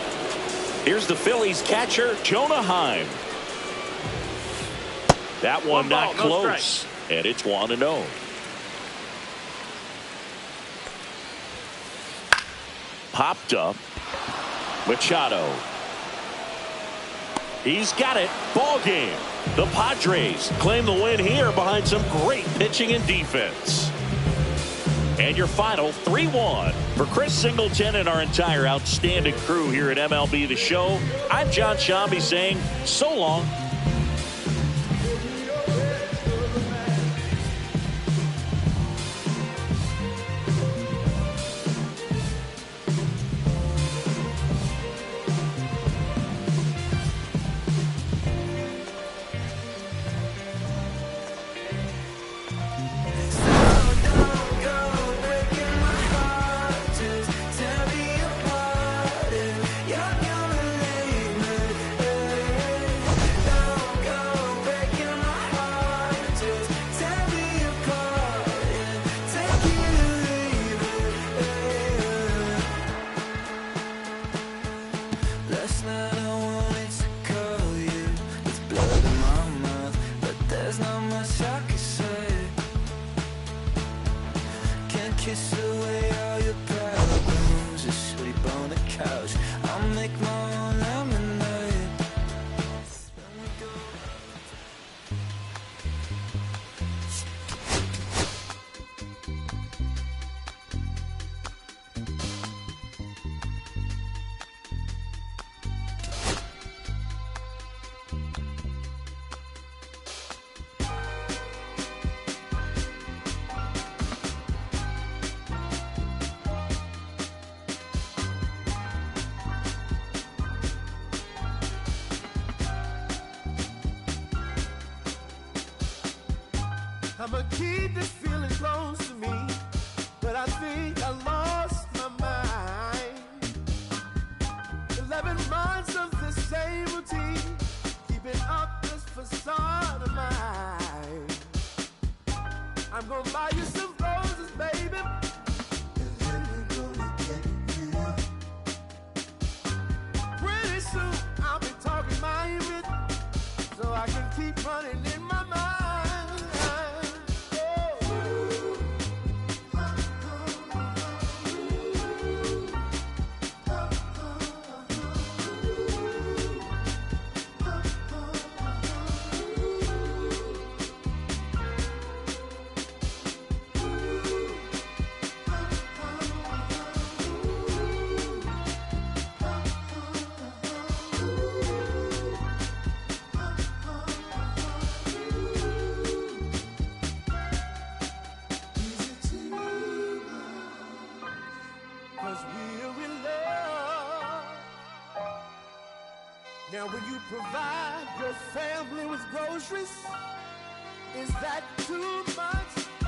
Speaker 2: Here's the Phillies catcher, Jonah Heim. That one not close, and it's 1-0. Popped up. Machado. He's got it. Ball game. The Padres claim the win here behind some great pitching and defense. And your final 3-1 for Chris Singleton and our entire outstanding crew here at MLB The Show. I'm John Shambi saying so long.
Speaker 7: I'ma keep this feeling close to me, but I think I lost my mind. 11 months of the same routine, keeping up this facade of mine. I'm gonna buy you some roses, baby, and then we're gonna get real. Pretty soon I'll be talking my image, so I can keep running in my mind. Now will you provide your family with groceries? Is that too much?